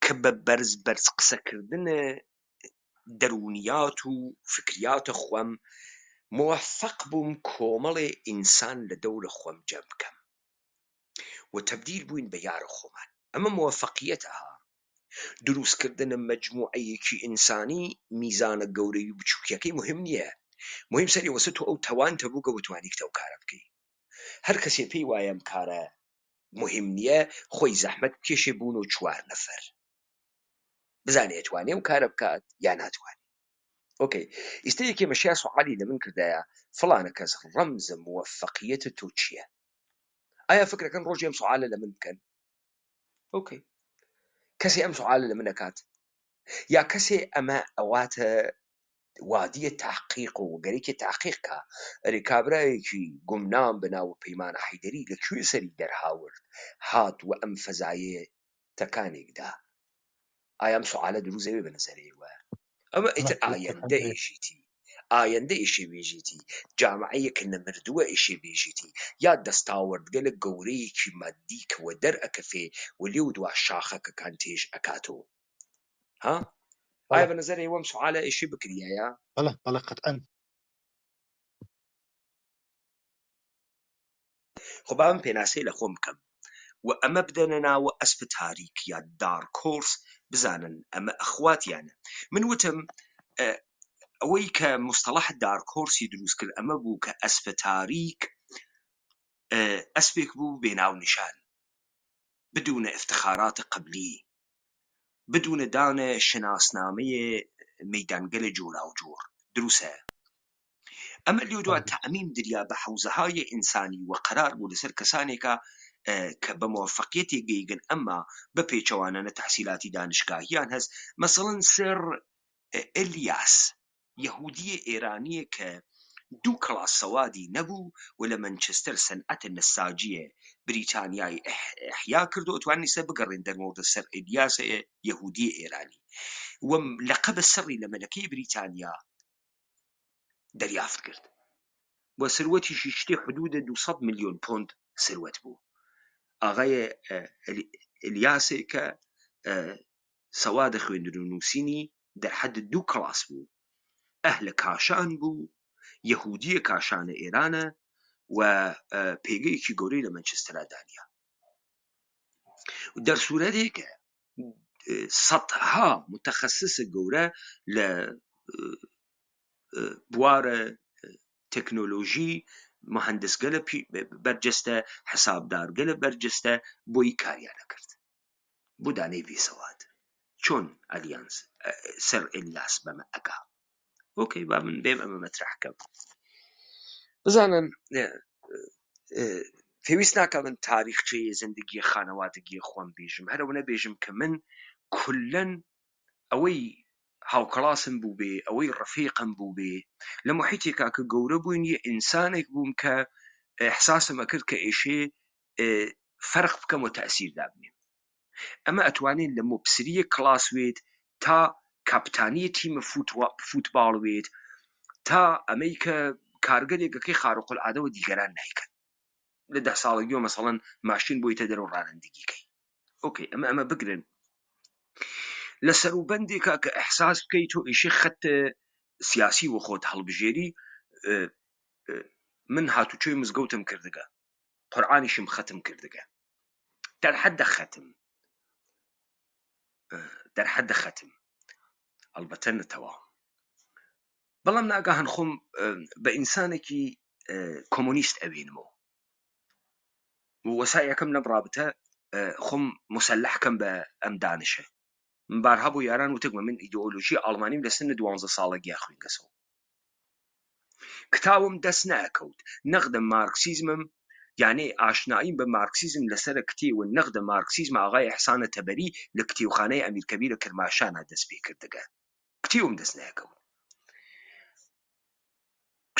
کە بە بەرز قسەکردنە دەرونیات و فکریاتە خۆم موفەق بووم کۆمەڵێ ئینسان لە دەورە خۆم جەم بکەم و تەبدیل بووین بە یارە خۆمان. ئەمە موفەقیەتە، دروستکردنە مەجموعەیەکی ئینسانی میزانە گەورەی و بچووکیەکەی مهم نییە، مهم سەری وەسە تۆ ئەو تەوانتە بوو کە بتوانیت ئەو کارە بکەی. هەر کەسێ پێی وایە ئەم کارە مهم نییە خۆی زەحمەت کێشێ بوون و 4 نەفەر بزانێ ئەتوانێ ئەو کارە بکات یا ناتوانێت. ئۆکێ ئیستا یەکێ مەشیا سوعالی لە من کردایە فڵانە کەس ڕەمزە موفەقیەتە تۆ چییە؟ ئایا فکرەکەن ڕۆژی ئەم سوعالە لە من بکەن؟ ئۆکێ کەسێ ئەم سوعالە لە من نەکات یا کەسێ ئەمە ئەواتە وادیە تحقیق و گەرێکی تحقیقکە ئەرێ کابرایەکی گومنام بەناو پەیمانە حەیدەری لەکوێ سەری دەرهاورد هات و ئەم فەزایە تەکانێکدا. ئایا ئەم سوعالە دروزەوێ بەنەزەرێوە؟ ئەمە ئیتر ئایەندە ئێژیتی، ئایەندە ئیشێ بێژیتی، جامعەیەک نەمردووە ئیشێ بێژیتی، یا دەستاوەردگەلە گەورەیەکی مادی کەوە دەرئەکەفێ و لێو دوا شاخەکەکان تێژ ئەکاتەوە. ها؟ ئایا بەنەزەرێوە ئەم سوعالە ئیشێ بکریایە؟ بەڵە قەتعەن. خۆ با من پێناسەی لە خۆم بکەم و ئەمە بدەنە ناوە ئەسپ تاریک یا دارکۆرس، بزانن ئەمە ئەخواتیانە. من وتم ئەوەی کە مستەڵەح دارکۆرسی دروست کرد ئەمە بوو کە ئەسپ تاریک ئەسپێک بوو بێناو نیشان، بدون افتخارات قبلی، بدون دانە شناسنامەیە مەیدانگەلە جۆرا و جۆر. دروسە؟ ئەمە لێو دوات تەعمیم دریا بە حوزەهای ئینسانی و قرار بوو لەسەر کەسانێکە کە بە موفەقیەتێ گەیگن ئەمما بە پێچەوانانە تەحسیلاتی دانشگاهیان هەست. مەسەڵەن سەر ئەلیاس یەهودیە ئێرانیە کە دوو کڵاس سەوادی نەبوو و لە مانچستەر سەنعەتە نەساجیە بریتانیای ئەحیا کردو ئەتوانی سەر بگەڕێن دەرمەوردە سەر ئێلیاسە یەهودی ئێرانی و لەقەبە سەڕی لە مەلەکەی بریتانیا دەریافت کرد بۆ سروەتیشی شتێ حدودە 200 ملیۆن پۆند سروەت بوو ئاغای ئێلیاسێ کە سەوادە خوێندن و نووسینی دەرحەد 2 کڵاس بوو ئەهلە کاشان بوو یەهودیە کاشانە ئێرانە و پێگەیەکی گەورەی لە مانچستەرا دانیا دەرسوورەتێکە سەدها متخصصە گەورە لە بوارە تەکنۆلۆژی مهندسگەلە بەرجەستە حسابدارگەلە بەرجەستە بۆی کاریانە کرد بۆ دانەی بێسەواد چۆن ئەلیانس سەر ئێلیاس بەمە ئەکا ئۆکەی با من بێم ئەمە مەترحکەم بزانن پێویست ناکە من تاریخچەی زندگی خانەوادگی خۆم بێژم هەرەوە نەبێژم کە من کولەن ئەوەی هاوکەڵاسم بوو بێ ئەوەی ڕفیقم بوو بێ لە محیتێکا کە گەورە بووین یە ئینسانێک بووم کە احساسم ئەکرد کە ئێشێ فەرق بکەم و تەئسیردا بنێم ئەمە ئەتوانین لە مۆبسریە کلاس وێت تا کاپتانیە تیمە فوتباڵ وێت تا ئەمەی کە کارگەرێکەکەی خارق العادە و دیگەران نایکەن لە 10 ساڵگیەوە مەسەڵەن ماشین بۆیتە دەرەوە ڕانندگیکەی ئۆکەی ئەمە بگرن لە سەروبەندێکا کە ئەحساس بکەیت تۆ ئیشی خەت سیاسی و خۆت هەڵبژێری من هاتوچۆی مزگەوتم کردگە قورئانیشم ختم کردگە دەرحەدە ختم ئەلبەتە نەتەواو بەڵام ناگاهان خۆم بە ئینسانێکی کۆمۆنیست ئەوێنمەوە وەسایەکەم نەبڕابتە خۆم مسلحکەم بە ئەم دانشە من بارها بۆ یاران وتگمە من ئیدئۆلۆژی ئاڵمانیم لە سن 12 ساڵەگیا خوێنگەسەوە کتاوم دەست نەکەوت نەقدە مارکسیزمم یعنی ئاشناییم بە مارکسیزم لەسەر کتێوە نەقدە مارکسیزم ئاغای ئەحسانە تەبەری لە کتێوخانەی ئەمیرکەبیر لە کرماشانە دەست پێ کردگە کتێوم دەست نەکەوت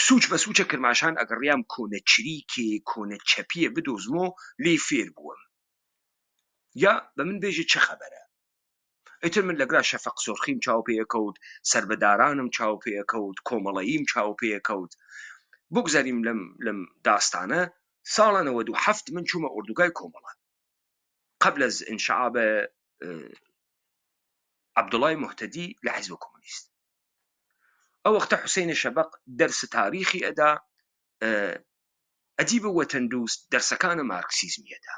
سوچ بە سوچە کرماشان ئەگەڕیام کۆنە چریکێ کۆنە چەپیە بدۆزمۆ لێ فێر بووم یا بە من بێژە چه خەبەرە ئیتر من لەگرا شەفەق سۆرخیم چاو پێکەوت سربەدارانم چاو پێکەوت کۆمەڵەییم چاو پێکەوت بگذاریم لەم داستانە ساڵە 97 من چوومە ئوردوگای کۆمەڵە قبل از انشعاب عبدوڵای مهتەدی لە حیزب کۆمونیست ئەو وەختە حوسێنە شەبەق دەرس تاریخی ئەدا ئەدیبە وەتەندوست دەرسەکانە مارکسیزمی ئەدا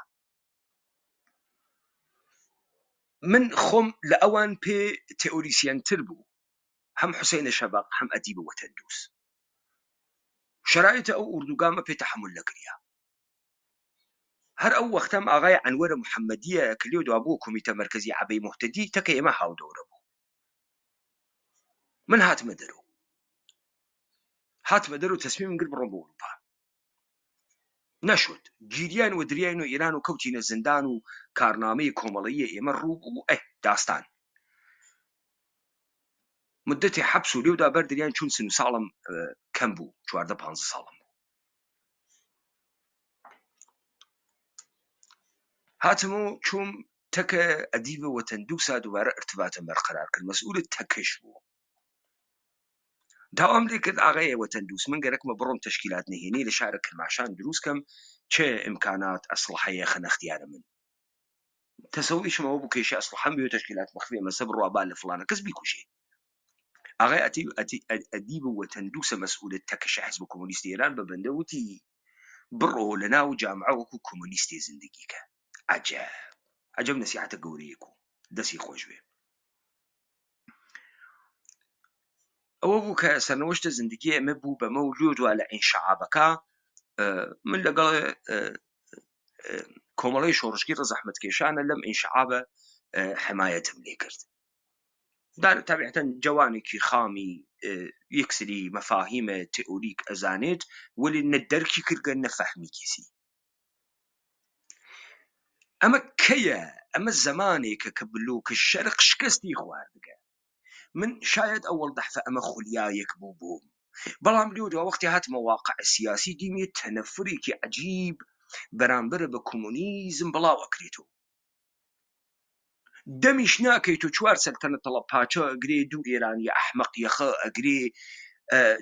من خۆم لە ئەوان پێ تئۆریسیەنتر بوو هەم حوسێنە شەبەق هەم ئەدیبە وەتەندوست شرایطە ئەو ئوردوگامە پێ تەحمل نەکریا هەر ئەو وەختەم ئاغای ئەنوەرە محەممەدیە کە لێو دوا بوو کۆمیتە مەرکەزی عەبەی مهتەدی تەکە ئێمە هاودەورە بوو من هاتمە دەرەوە تەسمیمم کرد بڕۆم بۆ ئەوروپا نەشد گیریان و دریان و ئێران و کەوتینە زندان و کارنامەی کۆمەڵەیی ئێمە ڕوو بوو داستان مدەتی حەبس و لێودا بەردریان چون سن ساڵم کەم بوو 14-15 ساڵم بوو هاتم و چوم تەکە ئەدیبە وەتەندوسا دووبارە ارتباطم بەرقەرار کرد مەسئولە تەکەش بوو داوام لێ کرد ئاغای وەتەندوس من گەرەکمە بڕۆم تەشکیلات نهێنی لە شارە کرماشان دروستکەم چه ئیمکانات ئەسلحەیە خەنەختیارە من تەسەویشمەوە بوو کێشە ئەسلحەم بێ تەشکیلات مەخفیە مەسە بڕوا با لە فڵانە کەس بیکوشێ ئاغای ئەدیبە وەتەندوسە مەسئولە تەکەشە حیزب کۆمونیستی ئێران بە بەندە وتی بڕۆ لە ناو جامعە وەکو کۆمونیستی زندگیکە عەجەب نەسیحەتە گەورەیەک و دەستی خۆش بێ ئەوە بوو کە سەرنەوەشتە زندگی ئەمە بوو بەمە و لێو دوا لە ئینشعابەکە من لەگەڵ کۆمەڵەی شۆڕشکی ڕەزەحمەتکێشانە لەم ئینشعابە حمایەتم لێ کرد تابعەتەن جوانێکی خامی یەکسری مەفاهیمە تئۆریک ئەزانێت وەلی نە دەرکی کردگە نەفەحمی کیسی ئەمە کەیە ئەمە زەمانێکە کە بلوکە شەرق شکستی خواردگە من شاید ئەوەڵ دەحفە ئەمە خولیایەک بوو بووم بەڵام لێوە وەختی هاتمە واقع سیاسی دینیە تەنەفرێکی عجیب بەرامبەر بە کۆمونیزم بڵاو ئەکرێتەوە دەمیش ناکەیت و 4 سەلتەنەتەڵە پاچە ئەگرێ دوو ئێرانی ئەحمەق یەخە ئەگرێ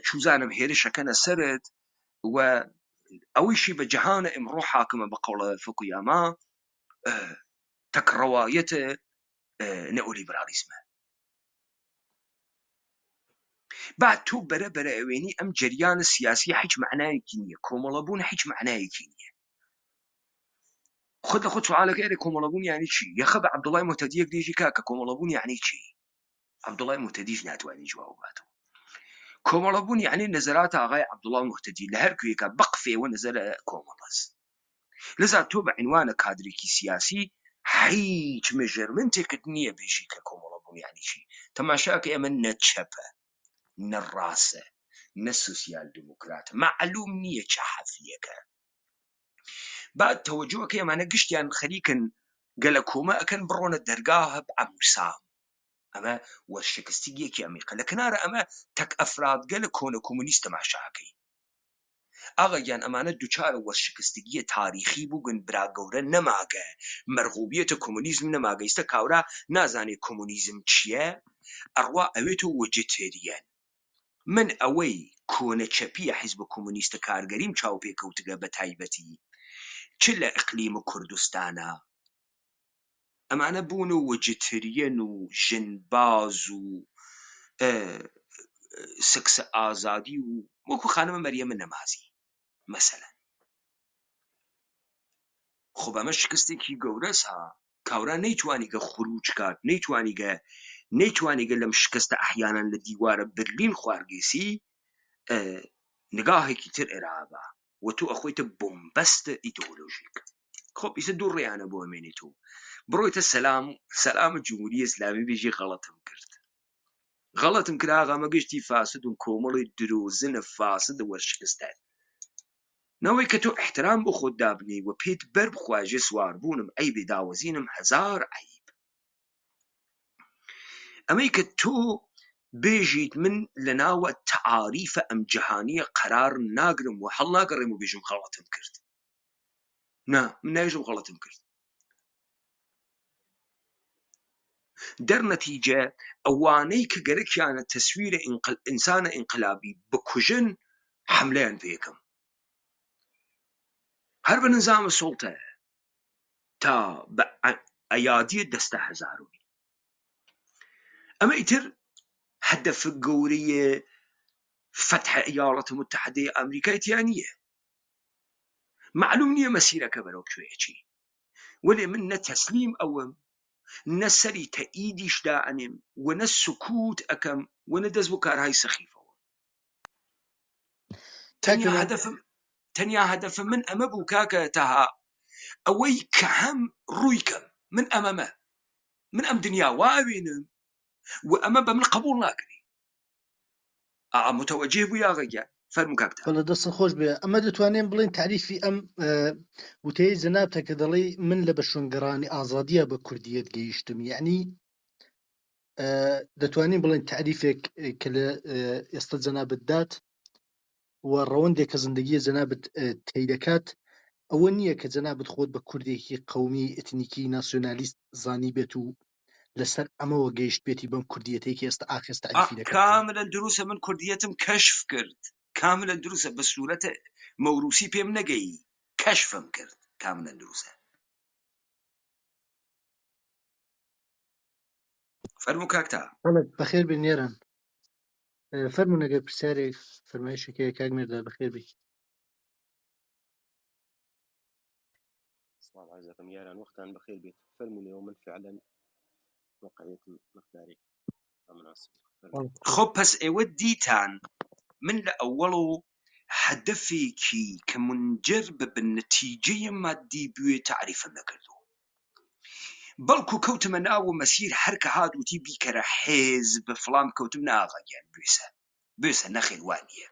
چوزانم هێرشەکەنە سەرت و ئەویشی بە جەهانە ئمڕۆ حاکمە بە قەوڵە فوکویاما تەکڕەوایەتە نەئۆلیبرالیزمە بعد تۆ بەرە ئەوێنی ئەم جریانە سیاسی هیچ معنایەکی نییە کۆمەڵەبوون هیچ معنایەکی نییە خۆت لە خۆت سوالەکە ئێرە کۆمەڵەبوون یعنی چی یەخە بە عەبدوڵای مۆتەدیەک دێژی کاکە کۆمەڵەبوون یعنی چی عەبدوڵای مۆتەدیش ناتوانێت جواب باتەوە کۆمەڵەبوون یعنی نەزەرات ئاغای عەبدوڵای مۆتەدی لە هەر کوێیەکە بەقفێوە نەزەرە کۆمەڵەس لذا تۆ بە عنوانە کادرێکی سیاسی هیچ مێژەرمنتێکت نییە بێژی کە کۆمەڵەبوون یعنی چی تەماشاکە ئێمە نەچەپە نەڕاستە نە سوسیال دموکراتە معلوم نییە چه حەفیەکە بعد تەوەجۆکە ئێمانە گشتیان خەریکن گەلە کۆمە ئەکەن بڕۆنە دەرگاه عەموسام ئەمە وەرشکستیگێکی ئەمریکا لە کنارە ئەمە تەک ئەفرادگە لە کۆنە کۆمونیست تەماشاکەی ئاغاگیان ئەمانە دووچارە وەرشکستگیە تاریخی بووگن برا گەورە نەماگە مەرغوبیەتە کۆمونیزم نەماگەیستە کاورا نازانێت کۆمونیزم چییە ئەڕوا ئەوێتە وەجێتێریەن من ئەوەی کۆنە چەپیە حیزب کۆمونیستە کارگەریم چاوپێکەوتگە بە تایبەتی چ لە ئیقلیم کوردستانە ئەمانە بوون و وەجێتێریەن و ژنباز و سکسە ئازادی و وەکو خانمە مەریەمە نەمازی مەسەلەن خۆ بەمە شکستێکی گەورەس ها کاورا نەیتوانیگە خروج کات نەیتوانیگە لەم شکستە ئەحیانان لە دیوارە برلین خوارگێسی نگاهێکی تر ئێرابە و تو ئەخۆیتە بۆمبەستە ئیدئۆلۆژیک خۆ ئیسە دوو ڕێیانە بۆ ئەمێنێت و بڕۆیتە سەلامە جمهوری ئیسلامی بێژی غەڵەتم کرد ئاغامە گشتی فاسد و کۆمەڵی درۆزنە فاسدە وەرشکستە نەوەی کە تۆ احترام بۆ خۆت دابنی و پێت بەر بخواژێ سواربوونم عەیبێ داوەزینم هەزار عەیب ئەمەی کە تۆ بێژیت من لە ناوە تەعاریفە ئەم جەهانیە قەرار ناگرم و هەڵ ناگەڕێم و بێژم غەڵەتم کرد نا من نایژم غەڵەتم کرد دەرنەتیجە ئەوانەی کە گەرەکیانە تەسویرە ئینسانە ئینقلابی بکوژن حەملەیان پێکەم هەر بە نظامە سوڵتە تا بە ئەیادیە دەستە هەزارۆی ئەمە ئیتر هەدەف گەورەیە فتح ئیالەتە متحدەی ئەمریکای تیان نییە معلوم نییە مەسیرەکە بەرەو کوێیەچی وەلێ من نە تەسلیم ئەوم نە سەری تەئیدیشدا ئەنێم و نە سکوت ئەکەم و نە دەست بۆ کارهای سەخیفەوە تەنیا هەدەفم من ئەمە بوو کاکە تەها ئەوەی کە هەم ڕوویکەم من ئەمەمە من ئەم دنیا واوێنم و ئەمە بە من قبول ناکرێ متوەجێ بوو یاغەگیان فەرموو کاکتە بەڵە دەستە خۆش بێ ئەمە دەتوانین بڵین تعریفی ئەم وتەیە جەنابتە کە دەڵێ من لە بەشونگەڕانی ئازادیە بە کوردیەت گەیشتم یعنی دەتوانین بڵین تعریفێک کە لە ئێستا جەنابەت دات و ڕەوەندێک کە زندگیە جەنابەت تێی دەکات ئەوە نییە کە جەنابەت خۆت بە کوردێکی قەومی ئتنیکی ناسیۆنالیست زانی بێت و لەسەر ئەمەوە گەیشت بێتی بەم کوردیەتێکی ئێستا ئاخست تعریفی دەکات کاملەن دروسە من کوردیەتم کەشف کرد کاملەن دروسە بە سوورەتە مەوروسی پێم نەگەی کەشفم کرد کاملەن دروسە فەرموو کاکتا بەخێر بێ نێران فەرموو نەگەر پرسیارێک فەرمایشێکەیە کاک مێردا بەخێر بێ سلام عزیزكم ياران وقتان بخير بيت فرموني ومن فعلا وقعية مقداري مناسب خۆ پس ئێوە دیتان من لە ئەوەڵ هەدەفێکی کە منجر بە نەتیجەیە مادی بوێ تعریفم نەکردو بەڵکو کەوتمە ناو مەسیر هەرکە هاتوتی بیکەرە حێزب فڵام کەوتم ناغاگیان بێسە نەخێوانیە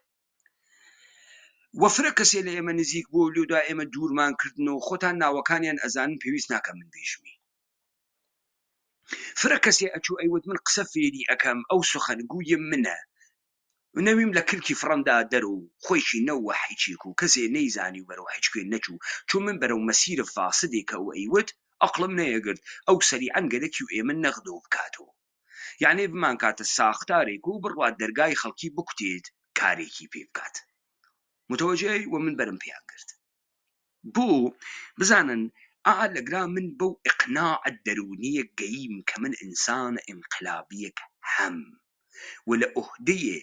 وەفرە کەسێ لە ئێمە نزیک بۆ لێدا ئێمە دوورمان کردنەوە خۆتان ناوەکانیان ئەزانن پێویست ناکەم من بێژمی فرە کەسێ ئەچوو ئەیوت من قسە فێری ئەەکەم ئەو سخەنگوویە منە نەویم لە کلکی فڕەندا دەرو خۆیشی نەوە هیچێک و کەسێ نەیزانی و بەرەو هیچ کوێ نەچوو چون من بەرەو مەسیرە فاسدێکە ئەو ئەیوت ئەقلم نەیەگرت ئەو سەریعەن گەلێکی و ئێمە نەغدۆ بکاتەوە یعنی بمان کاتە ساختارێک و بڕوات دەرگای خەڵکی بکوتێت کارێکی پێ بکات متوجهی و من بەرم پێیان کرد بۆ بزانن لەگرا من بەو ئقناعەت دەرونیە گەیم کە من ئینسان ئینقلابیەک هەم و لە ئوهدەیە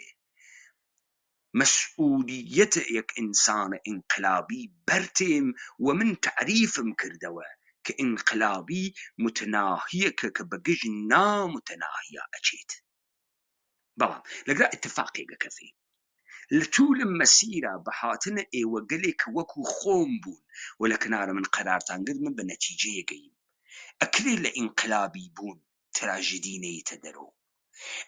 مسؤولية يك إنسان انقلابي برتم ومن تعريفم كردوا كإنقلابي متناهية كبقج نا متناهية أجيت بلام لقرا اتفاقي كثير لطول مسيرة بحاتنا ايوه قليك وكو خوم بون ولكن أنا من قرار تنقل من بنتيجة قيم أكلي لإنقلابي بون تراجديني تدرو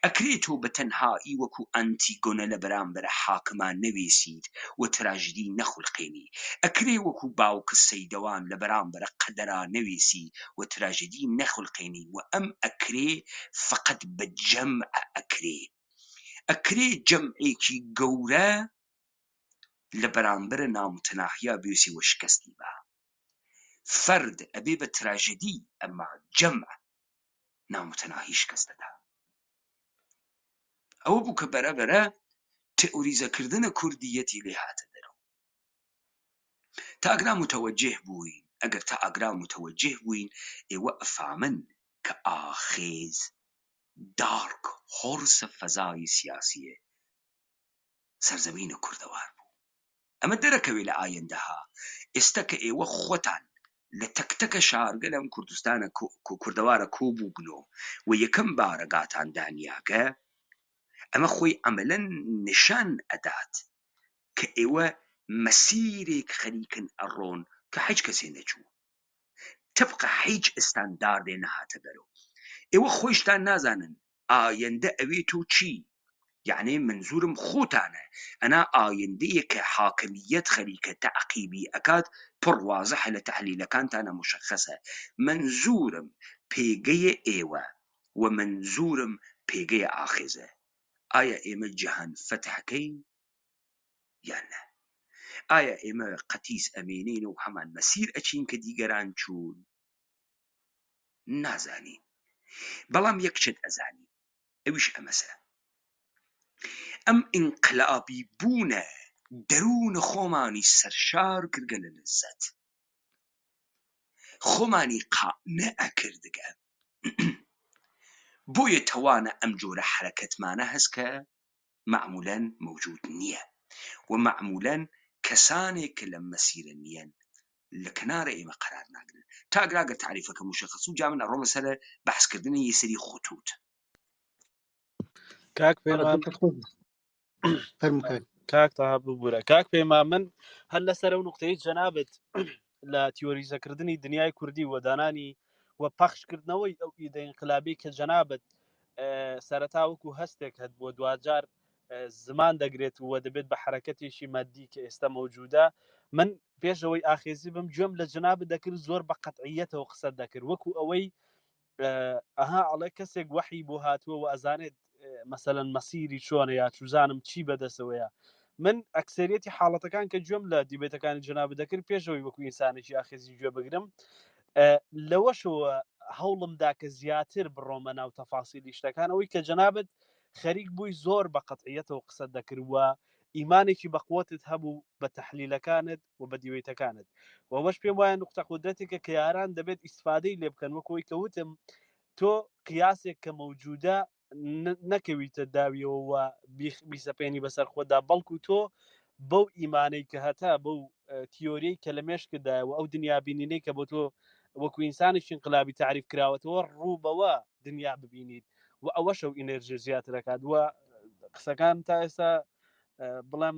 ئەکرێتەوە بە تەنهایی وەکو ئەنتیگۆنە لە بەرامبەر حاکمان نەوێسیت و تراژدی نەخولقێنی ئەکرێ وەکو باوکە سەیدەوان لە بەرامبەر قەدەرا نەوێسی و تراژدی نەخولقێنی و ئەم ئەکرێ فقط بە جەمع ئەکرێ جەمعێکی گەورە لە بەرامبەر نامتەناهیا بێسی و شکستی بە فرد ئەبێ بە تراژدی ئەما جەمع نامتەناهی شکستەدا ئەوە بوو کە بەرەبەرە تئوریزەکردنە کوردیەتی لێ هاتە دەرەوە تا ئەگرا متوجه بووین ئەگەر تا ئەگرا متوجه بووین ئێوە ئەفامن کە ئاخێز دارک هۆرسە فەزای سیاسیە سەرزەمینە کوردەوار بوو ئەمە دەرەکەوێ لە ئایندەها ئێستا کە ئێوە خۆتان لە تەکتەکە شارگە لەم کوردستانە کوردەوارە کۆبوو بنۆ و یەکەم بارەگاتان دانیاگە ئەمە خۆی عەمەلەن نیشان ئەدات کە ئێوە مەسیرێک خەریکن ئەڕۆن کە هیچ کەسێ نەچوو طبق هیچ ئستانداردێ نەهاتە بەرەو ئێوە خۆیشتان نازانن ئایندە ئەوێت و چی یعنی منزورم خۆتانە ئەنا ئایندەیە کە حاکمیەت خەریکە تەعقیبی ئەکات پڕ وازەحە لە تەحلیلەکانتانە مشخەسە منزورم پێگەیە ئێوە و منزورم پێگەیە ئاخێزە ئایا ئێمە جەهان فەتحەکەین یان نە ئایا ئێمە قەتیس ئەمێنین و هەمان مەسیر ئەچین کە دیگەران چوون نازانین بەڵام یەکچت ئەزانی ئەویش ئەمەسە ئەم ئینقلابی بوونە دەروونە خۆمانی سەرشار کردگە لە لەزەت خۆمانی قانع ئەکردگە بۆیە تەوانە ئەم جۆرە حرەکەتمانە هەست کە معمولاً موجود نییە و معمولاً کەسانێک کە لە مەسیرە نیەن لە کنارە ئێمە قرار ناگرن تا ئەگەر تعریفەکە مشخص و جا من ئەڕۆمە سەر بەحسکردنی یەسەری خطوط کاک پێمان کاک تا ببوورە کاک پێما من هەر لەسەر ئەو نقطەی جەنابەت لە تیۆریزەکردنی دنیای کوردی و دانانی و پەخشکردنەوەی ئەو ئیدە ئینقلابی کە جەنابەت سەرەتا وەکو هەستێک هەت بۆ دوجار زمان دەگرێت و دەبێت بە حرەکەتێکی مادی کە ئێستا مەوجودە من پێشەوەی ئاخێزی بم گوێم لە جەنابەت دەکرد زۆر بە قەتعیەتەوە قسەت دەکرد وەکو ئەوەی ئەها ئەڵێ کەسێک وەحی بۆ هاتووە و ئەزانێت مەسەلەن مەسیری چۆنە یا چوزانم چی بەدەسەوەیە من ئەکسەریەتی حاڵەتەکان کە گوێم لە دیبێتەکانی جەنابەت دەکرد پێشەوەی وەکو ئینسانێکی ئاخێزی گوێ بگرم لەوەشەوە هەوڵمدا کە زیاتر بڕۆمە ناو تەفاسیلی شتەکان ئەوەی کە جەنابەت خەریک بووی زۆر بە قەتعیەتەوە قسەت دەکردووە ئیمانێکی بەقوتت هەبوو بە تەحلیلەکانت و بە دیوێتەکانت و بەش پێم وایە نقطە قودرەتێکە کە یاران دەبێت ئیسفادەی لێ بکەن وەکەوەی کەوتم تۆ قیاسێک کە مەوجودە نەکەویتە داویەوە بیسەپێنی بەسەر خۆدا بەڵکو تۆ بەو ئیمانەی کە هەتا بەو تیۆریەی کە لە مێشکدایەوە ئەو دنیا بینینەی کە بۆ تۆ وەکو ئینسانێکی انقلابی تعریف کراوەتەوە ڕووبەوە دنیا ببینیت و ئەوە شەو ئینەرژی زیاترەکات وە قسەکان تا ئێستا بڵێم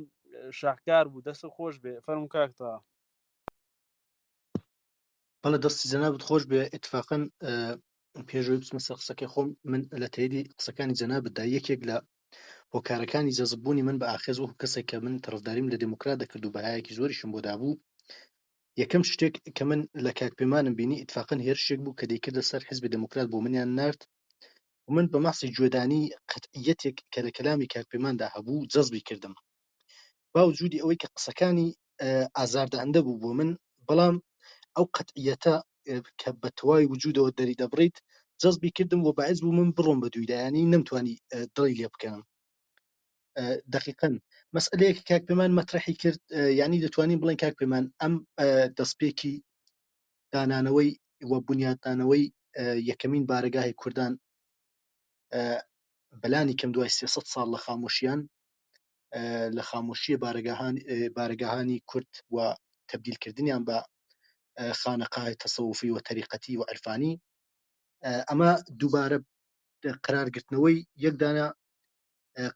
شاهکار بوو دەست خۆش بێ فەرموو کاکتەوە بەڵێ دەستی جەنابەت خۆش بێ ئیتفاقاً پێشەوەی بچمە سەر قسەکەی خۆم من لە تاییدی قسەکانی جەنابەتدا یەکێک لە هۆکارەکانی جەزببوونی من بە ئاخێز وەکو کەسێک کە من طرفداریم لە دموکرات دەکرد و بەهایەکی زۆریشم بۆ دابوو یەکەم شتێک کە من لە کاک پێمانم بینی ئیتفاقاً هێرشێک بوو کە دەیکردە سەر حیزبی دموکرات بۆ منیان نارد و ومن بە مەحسی گوێدانی قەتعیەتێک کە لە کەلامی کاکپەیماندا هەبوو جەزبی کردم باوجودی ئەوەی کە قسەکانی ئازاردەهەندە بوو بۆ من بەڵام ئەو قەتعیەتە کە بە تەواوی وجودەوە دەری دەبڕیت جەزبی کردم و باعث بوو من بڕۆم بە دوویدا ینی نەمتوانی دڵی لێ بکەم دقیقاً مەسئلەیەکی کاکپەیمان مەطرحی کرد ینی دەتوانین بڵێن کاکپەیمان ئەم دەستپێکی دانانەوەی وە بنیاددانەوەی یەکەمین بارەگاهی کوردان بەلانی کەم دوای 300 ساڵ لە خامۆشیان لە خامۆشیە بارەگاهانی کورد و تەبدیلکردنیان بە خانەقاهای تەسەوفی و تەریقەتی و عەرفانی ئەمە دووبارە قرارگرتنەوەی یەکدانە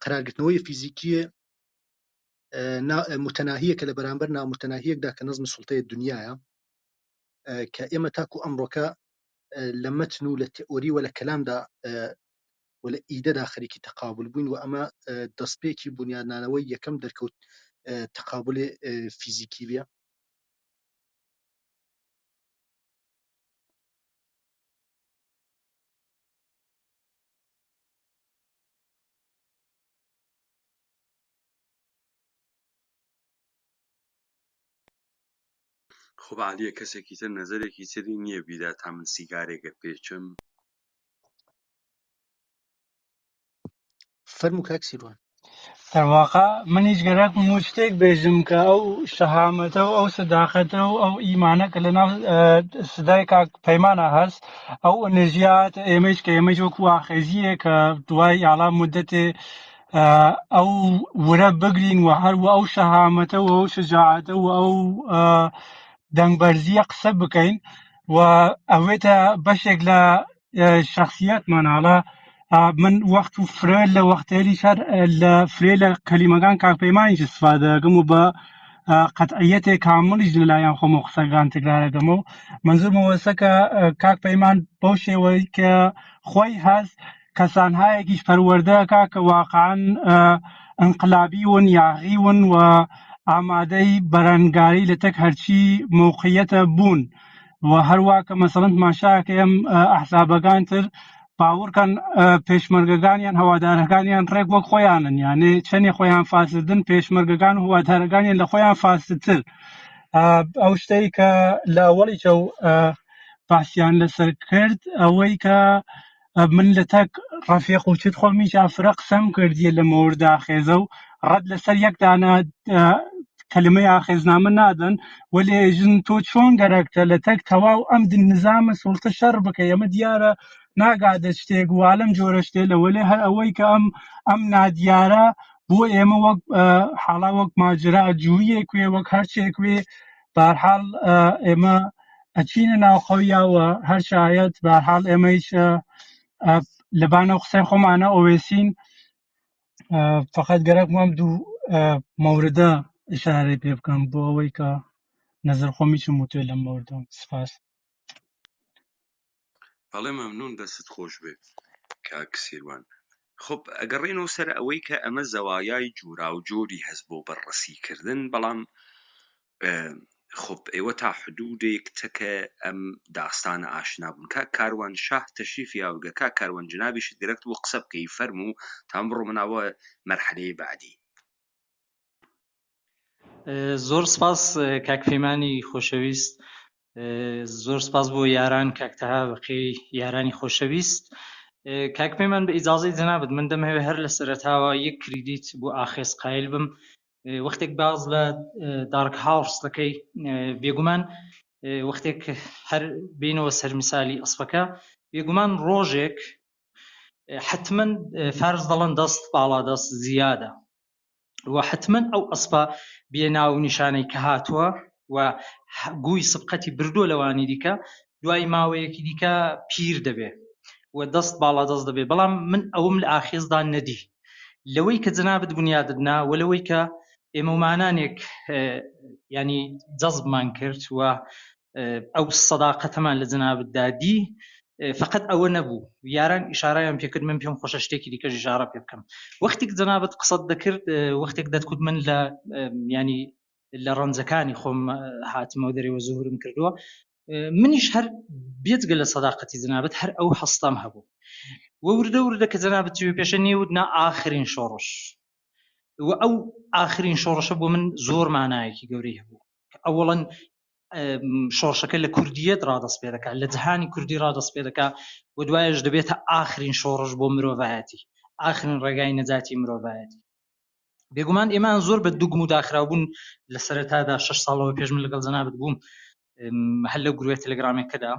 قرارگرتنەوەی فیزیکیە متەناهیە کە لە بەرامبەر نامتەناهیەکدا کە نەزمی سوڵتەیە دنیاە کە ئێمە تاکو ئەمڕۆکە لە مەتن و لە تئۆری و لە کەلامدا و لە ئیدەدا خەریکی تەقابل بووین و ئەمە دەستپێکی بنیادنانەوەی یەکەم دەرکەوت تەقابلێ فیزیکی بێ خۆ عالیە کەسێکی تر نەزەرێکی تری نییە بیدا تا من سیگارێکە پێچم فەرموو کاک سیروان دەرواقع منیش گەرەکم و شتێک بێژم کە ئەو شەهامەتە و ئەو سەداقەتە و ئەو ئیمانە کە لەناو سدای کاک پەیمانە هەست ئەو ئەنێژیات ئێمەش کە ئێمەش وەکو ئاخێزیە کە دوای ئاڵا مودەتێ ئەو ورە بگرین و هەروە ئەو شەهامەتە و ئەو شجاعەتە و ئەو دەنگبەرزیە قسە بکەین و ئەوێتە بەشێک لە شخصیەتماناڵە من وەخت و فرێ لە وەختێری شەر لە فرێ لە کەلیمەکان کاکپەیمانیش استفادە دەکەم و بە قەتعیەتێک کامڵیش لەلایەن خۆم و قسەکان تکرارەکەم و منزومەوە وەسە کە کاکپەیمان بەو شێوەی کە خۆی هەست کەسانهایەکیش پەروەردەکە کە واقعاً انقلابیون یاغیون و ئامادەی بەرەنگاری لە تەک هەرچی موقعیەتە بوون و هەروە کە مەسەڵەن ماشاکە ئەم ئەحزابەکان تر باوەڕکەن پێشمەرگەکانیان هەوادارەکانیان ڕێک وەک خۆیانن یانێ چەندێ خۆیان فاسدن پێشمەرگەکان و هەوادارەکانیان لە خۆیان فاسدتر ئەو شتەی کە لە ئەوەڵیچە و باسییان لەسەر کرد ئەوەی کە من لە تەک ڕەفیق و چت خۆمیش ئافرە قسەم کردیە لە مەوردە ئاخێزە و ڕەت لەسەر یەکدانە کەلمەی ئاخێزنامە نادەن وەلێ ژن تۆ چۆن گەرەکتە لە تەک تەواو ئەم نظامە سوڵتە شەڕ بکە ئەمە دیارە ناگادە شتێک و عالەم جۆرە شتێ لەوەلێ هەر ئەوەی کە ئەم نادیارە بۆ ئێمە وەک حاڵا وەک ماجرا جوویەک وێ وەک هەرچێک وێ بەهەرحاڵ ئێمە ئەچینە ناوخەویاوە هەر شایەت بەهەرحاڵ ئێمەیش لەبانە قسەی خۆمانە ئۆوێسین فقط گەرەکمام دوو مەوردە ئشارەی پێ بکەم بۆ ئەوەی کە نەزەر خۆمیشم وتوێ لەم مەوردە سپاس بەڵێ مەمنون دەست خۆش بێ کاک سیروان خب ئەگەڕێنەوە سەر ئەوەی کە ئەمە زەوایای جورا و جۆری هەست بۆ بەڕەسیکردن بەڵام خب ئێوە تا حدودێک تەکە ئەم داستانە ئاشنا بوون کاک کاروان شاه تەشریفی هاوگە کاک کاروان جنابیش دەرەکت بۆ قسە بکەی فەرموو تا بڕۆ مناوە مەرحەلەی بعدی زۆر سپاس کاکپەیمانی خۆشەویست زۆر سپاس بۆ یاران کاکتەها بەقی یارانی خۆشەویست کاکپەیمان بە ئیجازەی جەنابەت من دەمەوێت هەر لە سەرەتاوە یەک کریدیت بۆ ئاخێز قایل بم وەختێک باز لە دارک هاوس دەکەی بێگومان وەختێک هەر بینەوە سەر میسالی ئەسپەکە بێگومان ڕۆژێک حتمەن فارس دەڵێن دەست باڵا دەست زیادە و حتمەن ئەو ئەسپە بێناو نیشانەی کە هاتووە و گووی سبقەتی بردووە لەوانی دیکە دوای ماوەیەکی دیکە پیر دەبێ و دەست باڵا دەست دەبێ بەڵام من ئەوم لە ئاخێزدا نەدی لەوەی کە جەنابەت بنیادنا و لەوەی کە ئێمە ومانانێک ینی جەزبمان کرد و ئەو سەداقەتەمان لە جەنابەتدا دی فقط ئەوە نەبوو یاران ئیشارەیان پێکرد من پێم خۆشە شتێکی دیکەش ئیشارە پێ بکەم وەختێک جەنابەت قسەت دەکرد وەختێک دەتکوت من لە ینی لە ڕەنجەکانی خۆم هاتمەوە دەرەوە زۆرم کردووە منیش هەر بێجگە لە سەداقەتی جەنابەت هەر ئەو هەستام هەبوو ووردە وردە کە جەنابەت چوی پێشە نێودنا ئاخرین شۆڕش و ئەو ئاخرین شۆڕشە بۆ من زۆر مانایەکی گەورەی هەبوو ئەوڵەن شۆڕشەکە لە کوردیەت ڕادەست پێ دەکات لە جەهانی کوردی ڕادەست پێ دەکات و دوایش دەبێتە ئاخرین شۆڕش بۆ مرۆڤایەتی ئاخرین ڕێگای نەجاتی مرۆڤایەتی بێگومان ئێمان زۆر بە دووگم و داخراوبوون لە سەرەتادا 6 ساڵەوە پێش من لەگەڵ جەنابەت بووم هەر لە گروپی تەلەگرامێکەدا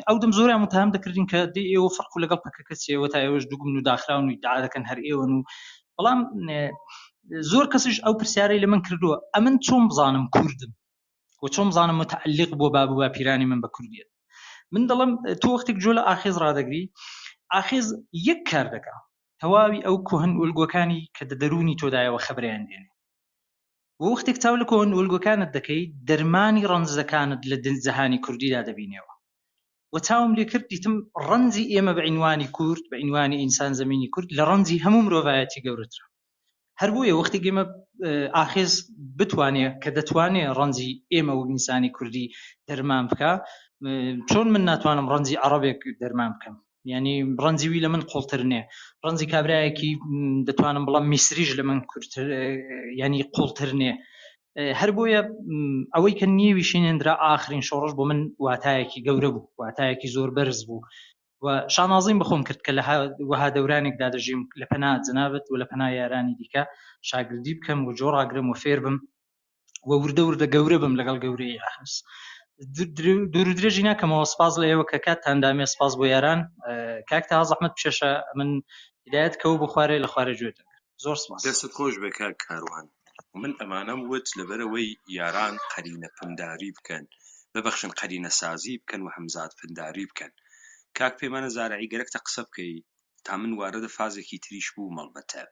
ئەو دەم زۆریان متهم دەکردین کە دێ ئێوە فەرق لەگەڵ پەکەکە چێوە تا ئێوەش دووگم و داخراون و ئیدعا دەکەن هەر ئێوەن و بەڵام زۆر کەسیش ئەو پرسیارەی لە من کردووە ئەمن چۆن بزانم کوردم و چۆن بزانم متعلق بۆ باب و باپیرانی من بە کوردیت من دەڵم تۆ وەختێک جۆ لە ئاخیز ڕادەگری ئاخیز یەک کار دەکا تەواوی ئەو کۆهن ئولگۆکانی کە دەرونی تۆدایەوە خەبەریان دێنێ و وەختێک چاو لە کۆهن ئولگۆکانت دەکەی دەرمانی ڕەنجەکانت لە جەهانی کوردیدا دەبینێەوە و چاوم لێ کرد دیتم ڕەنجی ئێمە بە عنوانی کورد بە عنوانی ئینسان زەمینی کورد لە ڕەنجی هەموو مرۆڤایەتی گەورەترە هەر بۆیە وەختی ئێمە ئاخیز بتوانێت کە دەتوانێت ڕەنجی ئێمە و ئینسانی کوردی دەرمان بکە چۆن من ناتوانم ڕەنجی عەرەبێک دەرمان بکەم یعنی ڕەنجی وی لە من قوڵتر نییە ڕەنجی کابرایەکی دەتوانم بڵام میسریش لە من کورتتر ینی قوڵتر نییە هەر بۆیە ئەوەی کە نیێوی شینێنرا ئاخرین شۆڕش بۆ من واتایەکی گەورە بوو واتایەکی زۆر بەرز بوو و شانازیم بخۆم کرد کە لە وەها دەورانێکدا دەژیم لە پەنا جەنابەت و لە پەنا یارانی دیکە شاگردی بکەم و جۆڕاگرم و فێر بم و وردە وردە گەورە بم لەگەڵ گەورەی ئاخرس دوور و درێژی ناکەمەوە سپاس لە ئێوە کە کاتتان دامێ سپاس بۆ یاران کاک تا زەحمەت پێشە من هیدایەت کەو بە خوارێ لە خوارێ گوێتە زۆر سپاس دەستت خۆش بێ کاک کاروان من ئەمانەم وت لەبەرەوەی یاران قەرینە پنداری بکەن ببەخشن قەرینە سازی بکەن و هەمزاد پنداری بکەن کاک پێمانە زارعی گەرەکتە قسە بکەی تا من واردە فازێکی تریش بوو مەڵبەتە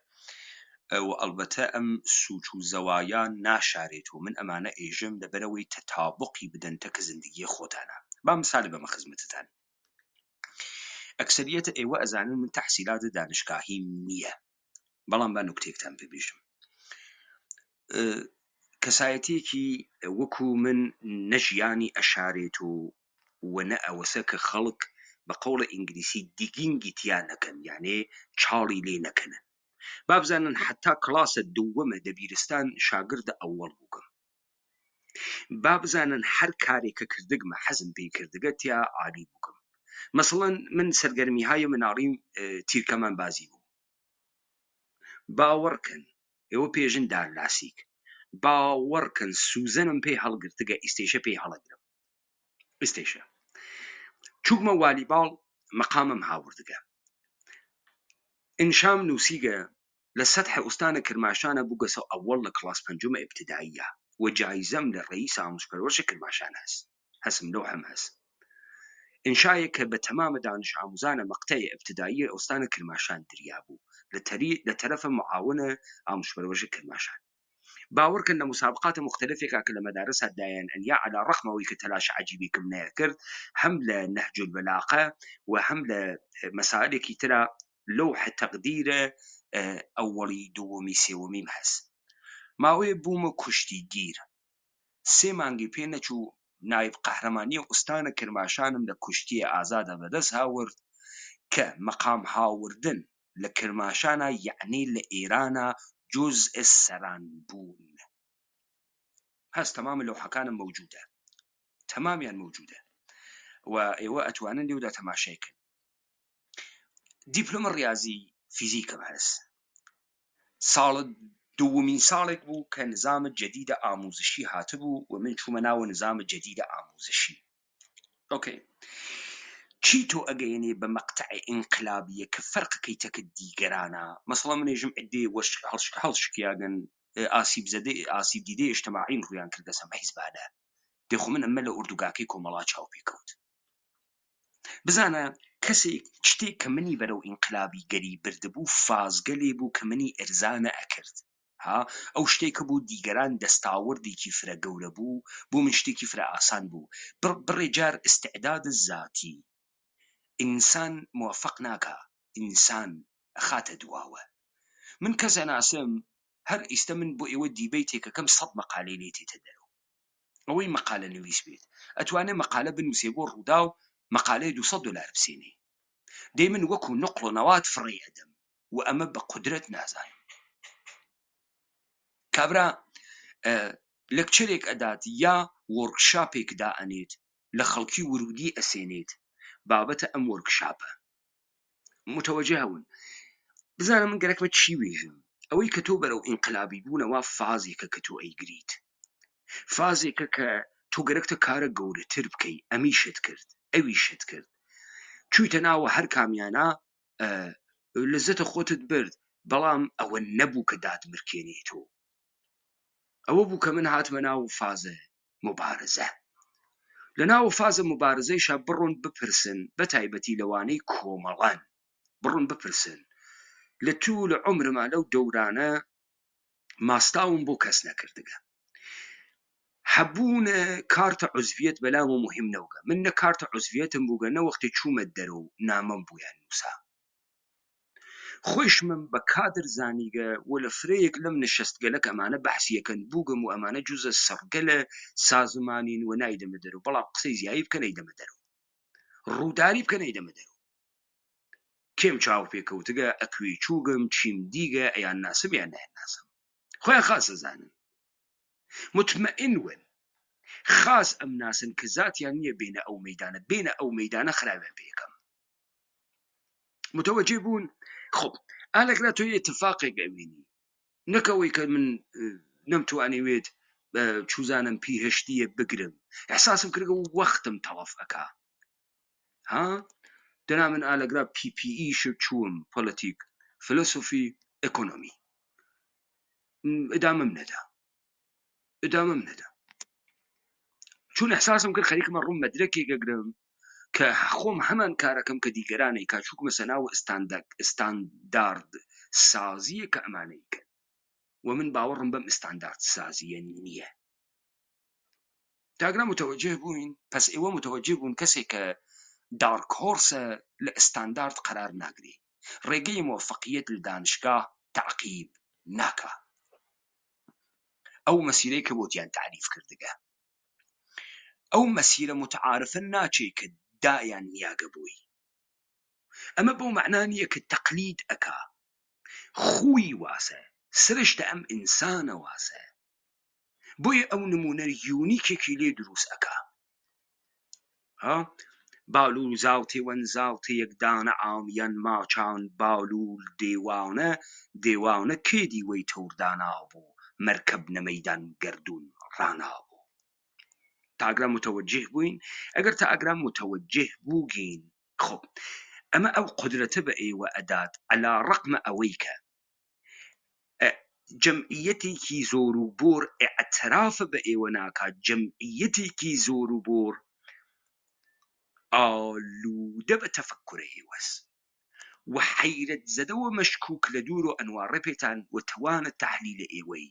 و ئەلبەتە ئەم سوچ و زەوایان ناشارێت و من ئەمانە ئێژم لەبەرەوەی تەتابقی بدەنتە کە زندگی خۆتانە با مثال بەمە خزمەتتان ئەکسەریەتە ئێوە ئەزانن من تەحسیلات دانشگاهیم نییە بەڵام با نوکتێکتان ببیژم کەسایەتێکی وەکو من نەژیانی ئەشارێت و نە ئەوەسە کە خەڵک بە قەوڵە ئینگلیسی دیگینگی تیان نەکەن یانێ چاڵی لێ نەکەنن بابزانن حتا کلاسە دووەمە دەبیرستان شاگردە ئەوەڵ بووکم بابزانن هەر کارێکە کردگمە حەزم پێی کردگە تیا عالی بووکم مەسەڵەن من سەرگەرمی های مناڵیم تیرکەمان بازی بوو باوەڕکن ئێوە پێژن دارلاسیک باوەڕکن سوزەنم پێی هەڵگرتگە ئیستێشە پێی هەڵەگرم ئیستێشە چووکمە والیباڵ مەقامم هاوردگە ئینشام نووسیگە لە سەدح ئوستانە کرماشانە بووگەسە ئەوەڵ لە کلاس پەنجمە ئیبتیداییە و جایزەم لە ڕئیس ئامۆژگەروەرشە کرماشان هەسم لەو هەم هەست ئینشایە کە بە تەمامە دانش ئاموزانە مەقتەی ئیبتیدایی ئوستانە کرماشان دریا بوو لە تەرەفە معاونە ئامۆژگەروەرشە کرماشان باوەڕکن لە مسابقات مختلفێکا کە لە مەدارسە دایان ئەنیا على ڕەخمەوەی کە تەلاش عەجیبی کەم نەکرد هەم لە نەهج البەلاغە و هەم لە مەسائلێکی ترا لەوح تەقدیرە ئەوەڵی دووەمی سێوەمیم هەست ماوەیە بوومە کوشتی گیر 3 مانگی پێ نەچوو نایب قەهرەمانی ئوستانە کرماشانم لە کوشتیە ئازادە بەدەست هاورد کە مەقام هاوردن لە کرماشانە یعنی لە ئێرانە جزء سەران بوون هەست تەمامە لەوحەکانم مەوجودە تەمامیان مەوجودە و ئێوە ئەتوانن لێودا تەماشایکن دیپلۆمە ڕیاضی فیزیکم هەست ساڵ دووەمین ساڵێک بوو کە نظامە جەدیدە ئاموزشی هاتبوو و من چوومە ناوە نظامە جەدیدە ئاموزشی ئۆکەی چی تۆ ئەگەیەنێ بە مەقتەع ئینقلابیە کە فەرقەکەی تەکە دیگەرانە مەسەڵەن منێژم ئەدێ هەڵشکیاگەن ئاسیب دیدەی ئیجتیماعین ڕویان کردە سەم حیزبانە دێخۆ من ئەمە لە ئوردوگاکەی کۆمەڵا چاو پێکەوت بزانە کەسێک شتێک کە منی بەرەو ئینقلابی گەری بردبوو فازگەلێ بوو کە منی ئەرزانە ئەکرد ئەو شتێکە بوو دیگەران دەستاوەردێکی فرە گەورە بوو بۆ من شتێکی فرە ئاسان بوو بڕێجار استعداد زاتی ئینسان موفق ناکە ئینسان ئەخاتە دواوە من کەسە ناسم هەر ئیستە من بۆ ئێوە دیبەیتێکەکەم 100 مەقالەی لێ تێتە دەرەوە ئەوەی مەقالە نوویس بێت ئەتوانێ مەقالە بنووسێ بۆ ڕوودا و مەقالەی $200 بسێنێ دەی من وەکو نقڵ و نەوات فڕی ئەدەم و ئەمە بە قودرەت نازانم. کابرا لەکچەرێک ئەدات یا وەرکشاپێک دائەنێت لە خەڵکی ورودی ئەسێنێت بابەتە ئەم وەرکشاپە متوەجه هەون. بزانم من گەرەکمە چی وێژم، ئەوەی کە تۆ بەرەو ئینقلابی بوونەوە فازێکە کە تۆ ئەیگریت، فازێکە کە تۆ گەرەکتە کارە گەورەتر بکەی، ئەمیشت کرد ئەویشت کرد، چوویتە ناوە هەر کامیانە لەزەتە خۆتت برد، بەڵام ئەوە نەبوو کە دادمرکێنێتەوە، ئەوە بوو کە من هاتمە ناو فازە مبارزە. لە ناو فازە مبارزەیشە بڕۆن بپرسن، بە تایبەتی لەوانەی کۆمەڵان بڕۆن بپرسن لە تو لە عمرما لەو دەورانە ماستاوم بۆ کەس نەکردگە، هەبوونە کارتە عوزڤیەت بەلام و مهم نەوگە، من نە کارتە عوزڤیەتم بووگە نە وەختی چوومە دەرەوە نامەم بوویان نووسا، خۆش من بە کادر زانیگە و لە فرەیەک لەم نشستگەلەک ئەمانە بەحسیەکەن بووگم و ئەمانە جوزە سەرگە لە سازمانین و نایدەمە دەرەوە، بەڵام قسەی زیایی بکە نەیدەمە دەرەوە، ڕووداری بکە نەیدەمە دەرەوە، کێم چاو پێکەوتگە ئەکوێ چووگم چیم دیگە ئەیان ناسم یان نایان ناسم، خۆیان خاسە زانن، مطمئن ون خاص ئەم ناسن کە زاتیان نییە بینە ئەو مەیدانە، بینە ئەو مەیدانە خراویان پێکەم متوەجه بوون. خب ئالەکرا تۆ اتفاقێک ئەوینی نەکەوەی کە من نەمتوانێت چوزانم پیهشتیە بگرم، احساسم کردگە و وەختم تەڵەف ئەکا، ها دەنا من ئالەگرا PPE ش چووم پۆلەتیک فلسفی ئەکۆنۆمی، ئەدامەم نەدا چون احساسم کرد خەریکمە ڕوم مەدرەکێک ئەگرم کە خۆم هەمان کارەکەم کە دیگەرانەی کاچووکمە سەناو ئستاندارد سازیە کە ئەمانەی کرد و من باوەڕم بەم ئستاندارد سازیە نییە. تاگرا متوجه بووین، پس ئێوە متوجه بوون کەسێک کە دارک هۆرسە لە ئستاندارد قرار ناگرێ، ڕێگەی موفقیت لە دانشگاه تعقیب ناکا، ئەو مەسیرەی کە بۆتیان تعریف کردگە، ئەو مەسیرە متعارفە ناچێ کە دایان نیاگە بووی، ئەمە بۆ معنaa نییە کە تەقلید ئەکا، خووی واسە، سرشتە ئەم ئینسانە واسە، بۆیە ئەو نمونە یونیکێکی لێ دروست ئەکا، باڵول زاڵتێوەن زاڵتەیەک دانە ئامیان ماچان باڵول دێوانە کێدی وەی تەوردانا بوو مەرکەب نەمەیدان گەردون ڕانا بوو. تاگرا متوجه بووین؟ ئەگەر تا ئەگرا متوجه بووگین، خب ئەمە ئەو قدرەتە بە ئێوە ئەدات ئەلا ڕقمە ئەوەی کە جەمعیەتێکی زۆر و بۆر ئێعترافە بە ئێوە ناکات، جەمعیەتێکی زۆر و بۆر ئالوودە بە تەفەککورە ئێوەست و حەیرەت زەدەوە مەشکوک لە دوور و ئەنوا ڕێپێتان و توانە تەحلیلە ئێوەی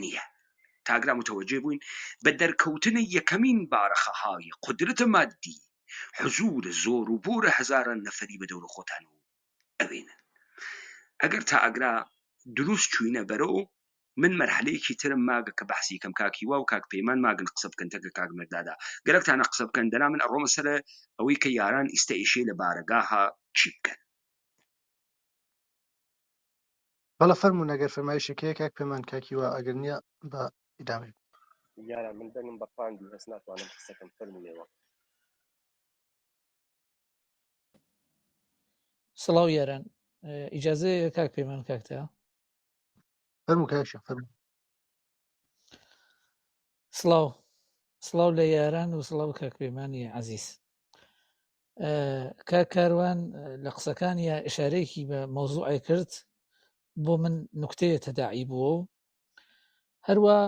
نییە. تاگرا متوجه بووین بە دەرکەوتنە یەکەمین بارەخەهای قدرەتە مادی حزور زۆر و بۆرە هەزاران نەفەری بە دەورە خۆتان و ئەوێنن. ئەگەر تا ئەگرا دروست چوینە بەرەو من مەرحەلەیەکی ترم ماگە کە بەحسی کەم کاکی وا و کاک پەیمان ماگن قسە بکەن تەکە کاک مەردادا گەرەکتانە قسە بکەن دەنا من ئەڕۆمە سەرە ئەوەی کە یاران ئیستە ئیشێ لە بارەگاها چی بکەن. بەڵە فەرموون ئەگەر فەرمایشێکەیە کاک پەیمان کاکی وا، ئەگەر نییە بە ئیدامە یارە من دەنگم بەقاندی هەست ناتوانم قسەکەم فەرموویەوە. سڵاو یاران، ئیجازەیە کاک پەیمان کاکتە فەرموو کاکشە فەرموو. سڵاو لە یاران و سڵاو کاک پەیمانی عەزیز. کاک کاروان لە قسەکانی ئشارەیەکی بە مەوزوعی کرد بۆ من نوکتەیە تەداعی بووە و هەروە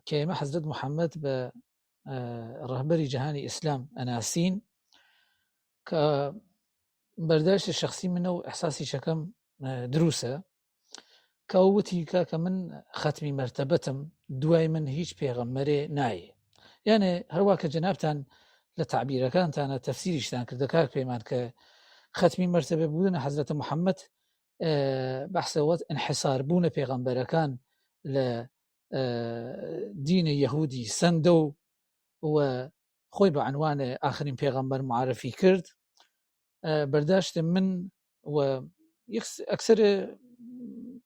کە ئێمە حەزرەت محەممەد بە ڕەهبەری جەهانی ئیسلام ئەناسین کە بەرداشتی شخصی منە و ئەحساسی شەکەم دروسە کە وتی کاکە من خەتمی مەرتەبەتم دوای من هیچ پێغەمبەرێ نایە، یانێ هەروە کە جەنابتان لە تعبیرەکانتانە تەفسیریشتان کردە کاک پەیمان کە خەتمی مەرتەبە بوونە حەزرەتە محەممەد بەحسەوەت انحسار بوونە پێغەمبەرەکان لە دینە یەهودی سەندە و خۆی بە عنوانە ئاخرین پێغەمبەر معرفی کرد بەرداشتم من و ئەکسەر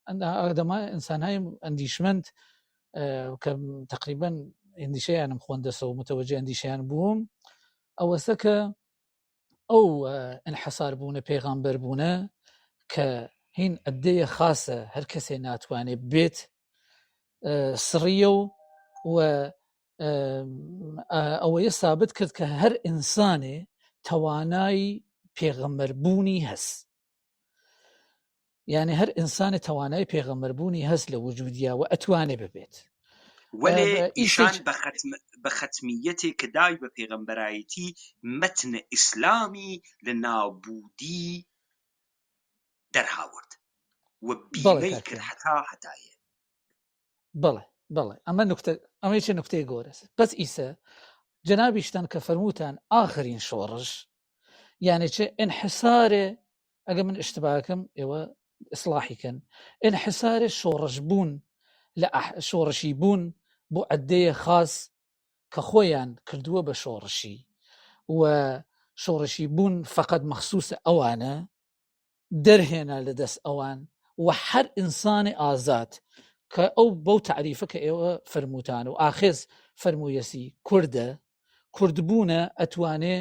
ئادەما ئینسانهای ئەندیشمەند کە تقریبا ئەندیشەیانم خوێندەسەوە و متەوەجێ ئەندیشیان بووم ئەوەسە کە ئەو ئەنحەسار بوونە پێغامبەر بوونە کە هین ئەدەیە خاسە هەر کەسێ ناتوانێت بێت سڕیە و ئەوەیە سابت کرد کە هەر ئینسانێ توانای پێغەمبەربوونی هەست، یعنی هەر ئینسانێ توانای پێغەمبەربوونی هەست لە وجودیاوە ئەتوانێ ببێت. وەلێ ئیشان بە ختمیەتێک دای بە پێغەمبەرایەتی مەتنە ئیسلامی لە نابوودی دەرهاورد و بیمەی کرد هەتایە. بەڵێ ئەمە چه نکتەی گۆرەس. بەس ئیسە جەنابیشتان کە فەرموتان ئاخرین شۆڕش یعنی چه انحسارێ، ئەگە من اشتباکەم ئێوە ئیسلاحیکەن، انحسارێ شۆڕش بوون لە شۆڕشی بوون بۆ عەدەیە خاص کە خۆیان کردووە بە شۆڕشی و شۆڕشی بوون فقط مەخسوسە ئەوانە دەرهێنا لە دەست ئەوان و هەر ئینسانی ئازاد کە ئەو بەو تعریفە کە ئێوە فەرموتان و ئاخێز فەرموویەسی کوردە کوردبوونە ئەتوانێ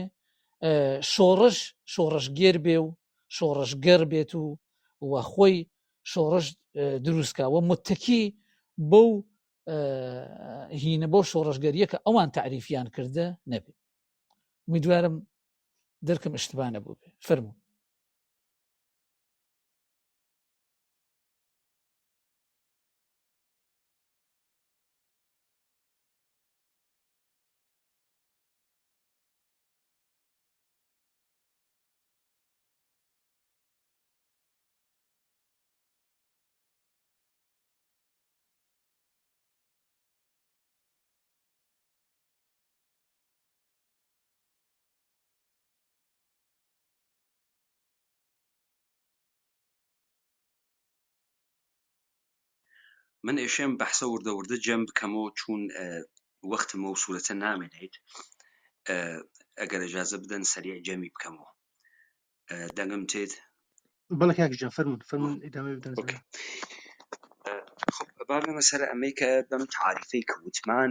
شۆڕش گێر بێ و شۆڕش گەر بێت و خۆی شۆڕش دروستکە و متکی بەو هینە بۆ شۆڕشگەریە کە ئەوان تعریفیان کردە نەبێت. میدوارم دەرکم اشتباه نەبوو بێ. فەرموو. من ئێشێم بەحسە وردە جەم بکەمەوە چوون وەختمە و سوورەتە نامێنێت. ئەگەر ئەجازە بدەن سەریع جەمی بکەمەوە دەنگم تێت. بەڵێ کاکجان فەرمون ئیدامە بدەن. بارنەمە سەر ئەمریکا بەم تعریفەی کە وتمان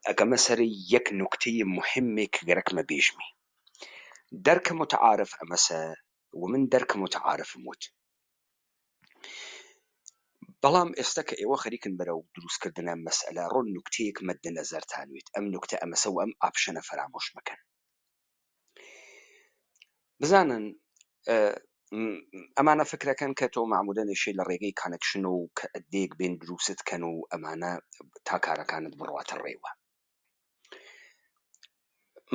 ئەگەمە سەر یەک نوکتەی مهمێک گەرەکمە بێژمی دەرکە متعارف ئەمەسە و من دەرکە متعارفم وت، بەڵام ئێستا کە ئێوە خەریکن بەرەو دروستکردنە مەسئلە ڕۆن نوکتەیەک مەدە نەزەرتانوێت ئەم نوکتە ئەمەسە و ئەم ئاپشنە فەرامۆش مەکەن. بزانن ئەمانە فکرەکەن کە تۆ معمولە نێشێ لە ڕێگەی کانەکشن و کە ئەدێک بێن دروست کەن و ئەمانە تا کارەکانت بڕواتە ڕێوە.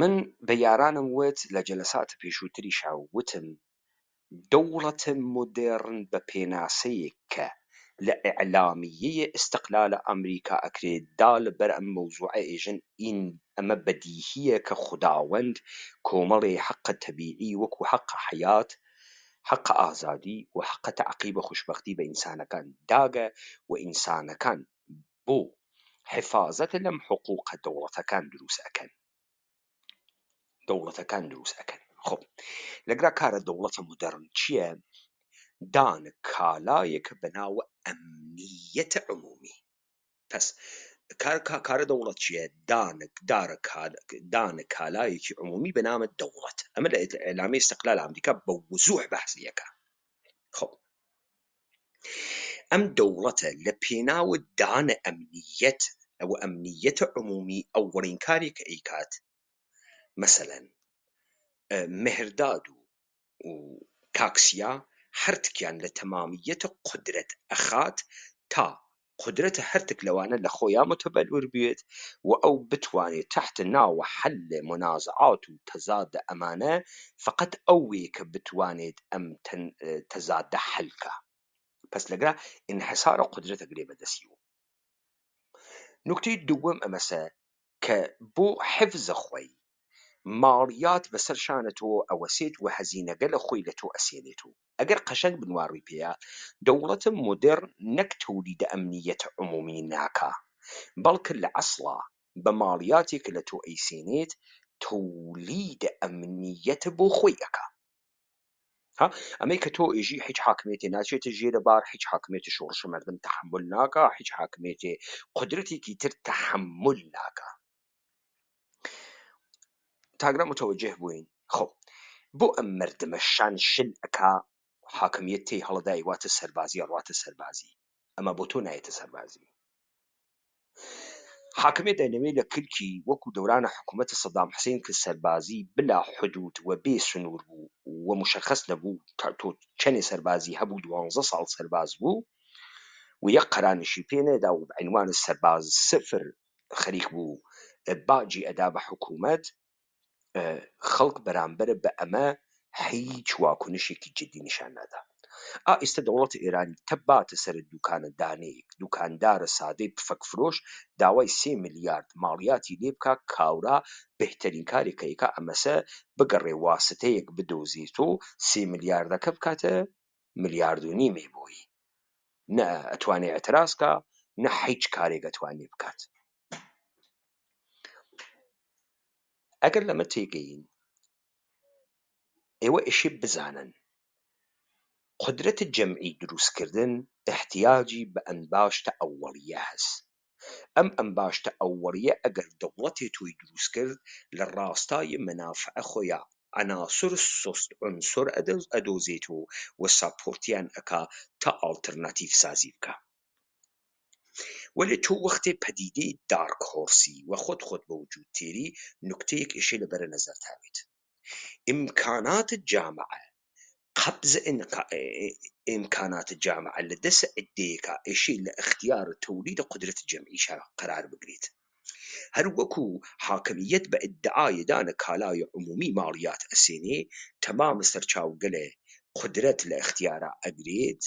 من بە یارانم وت لە جەلەساتە پێشووتری شاوتم دەوڵەتە مۆدێڕن بە پێناسەیەک کە لە ئیعلامیە استقلال ئەمریکا ئەکرێت دا لەبەر ئەم مەوزوعە ئێژن ئین ئەمە بەدیهیە کە خوداوەند کۆمەڵێ حەقە تەبیعی وەکو حەقە حەیات، حەقە ئازادی و حەقە تەعقیبە خوشبەختی بە ئینسانەکان داگە و ئینسانەکان بۆ حفاظەت لەم حقوقە دەوڵەتەکان دروست ئەکەن. خب لەگرا کارە دەوڵەتە مۆدەڕن چییە؟ دان کالایەکە بەناوە ئەمنیەتە عمومی. پس کارە دەوڵەت چییە؟ دانە کالایەکی عمومی بەنامە دەوڵەت. ئەمە لە ئێعلامیە استقلال ئەمریکا بە وزوح بەحسیەکە. خب ئەم دەوڵەتە لە پێناوە دانە ئەمنیەت ئەوە ئەمنیەتە عمومی ئەوەڵین کارێکە ئەیکات مەسەلەن مهرداد و کاکسیا هەرتکیان لە تەمامیەتە قودرەت ئەخات تا قودرەتە هەرتک لەوانە لە خۆیان متبەلور بێت و ئەو بتوانێت تحت ناوە حل منازعات و تەزادە ئەمانە فقط ئەوێ کە بتوانێت ئەم تەزادە حلکە. پس لەگرا ئینحسارە قودرەتە گرێ بەدەستیوە. نکتەی دووەم ئەمەسە کە بۆ حفزە خۆی ماڵیات بەسەر شانەتەوە ئەوەسێت و هەزینەگە لە خۆی لە تۆ ئەسێنێت و ئەگەر قەشەنگ بنواڕی پێیە دەوڵەتە مۆدێڕن نەک تەولیدە ئەمنیەتە عمومی ناکا بەڵکە لە ئەسڵا بە ماڵیاتێک لە تۆ ئەیسێنێت تەولیدە ئەمنیەتە بۆ خۆی ئەکا. ها ئەمەی کە تۆ ئێژی هیچ حاکمێتێ ناچێتە ژێرە بار، هیچ حاکمێتی شۆڕشە مەردم تەحمل ناکا، هیچ حاکمێتێ قدرەتێکی تر تەحمل ناکا. تاگرا متوجه بووین. خۆ بۆ ئەم مردمە شان شل ئەکا حاکمیت تێی هەڵەدای واتە سەربازی ڕاتە سەربازی، ئەمە بۆ تۆ نایەتە سەربازی. حاکمیت دەنەوێت لە کلکی وەکو دەورانە حکوومەتە سەدام حوسێن کە سەربازی بلا حدود و بێ سنوور بوو و مشخص نەبوو تۆ چەندێ سەربازی هەبوو 12 ساڵ سەرباز بوو و یەک قەرانشی پێ نەدا و بعنوان سەرباز سفر خەریک بوو باجی ئەدا بە حکوومەت. خەڵک بەرامبەر بە ئەمە هیچ واکنشێکی جدی نیشان نادا. ئێستا دەوڵەتی ئێرانی تەباتە سەر دوکانە دانەیەک، دوکاندارە سادەی پفەکفرۆش داوای 3 ملیارد ماڵیاتی لێ بکە کاورا بهترین کارێکە ئەیکا ئەمەسە بگەڕێ واسطەیەک بدۆزێتۆ 3 ملیاردەکە بکاتە 1.5 ملیاردی بۆی، نە ئەتوانێ ئەتراسکە نە هیچ کارێک ئەتوانێ بکات. ئەگەر لەمە تێگەین ئێوە ئێشێ بزانن قدرەت جەمعی دروستکردن احتیاجی بە ئەنباشتە ئەووەڵیە هەست. ئەم ئەنباشتە ئەووەڵیە ئەگەر دەوڵەتێ تۆی دروست کرد لە ڕاستای منافعە خۆیان عناصر سوست عنصر ئەدۆزێتەوە و ساپۆرتیان ئەکا تا ئالتەرناتیڤ سازی بکە. وەلی تۆ وەختێ پەدیدەی دارک هۆرسی و خۆت بە وجود تێری نکتەیەک ئێشێ لەبەرە نەزەر تاوێت. ئیمکانات جامعە قبض إمكانات الجامعة لدس إديكا إشي لاختيار توليد قدرة الجمعي قرار بقريت. هر وكو حاكمية بإدعاء دانا كالاي عمومي ماليات السنة تمام سرچاو قلي قدرة لاختيار أقريت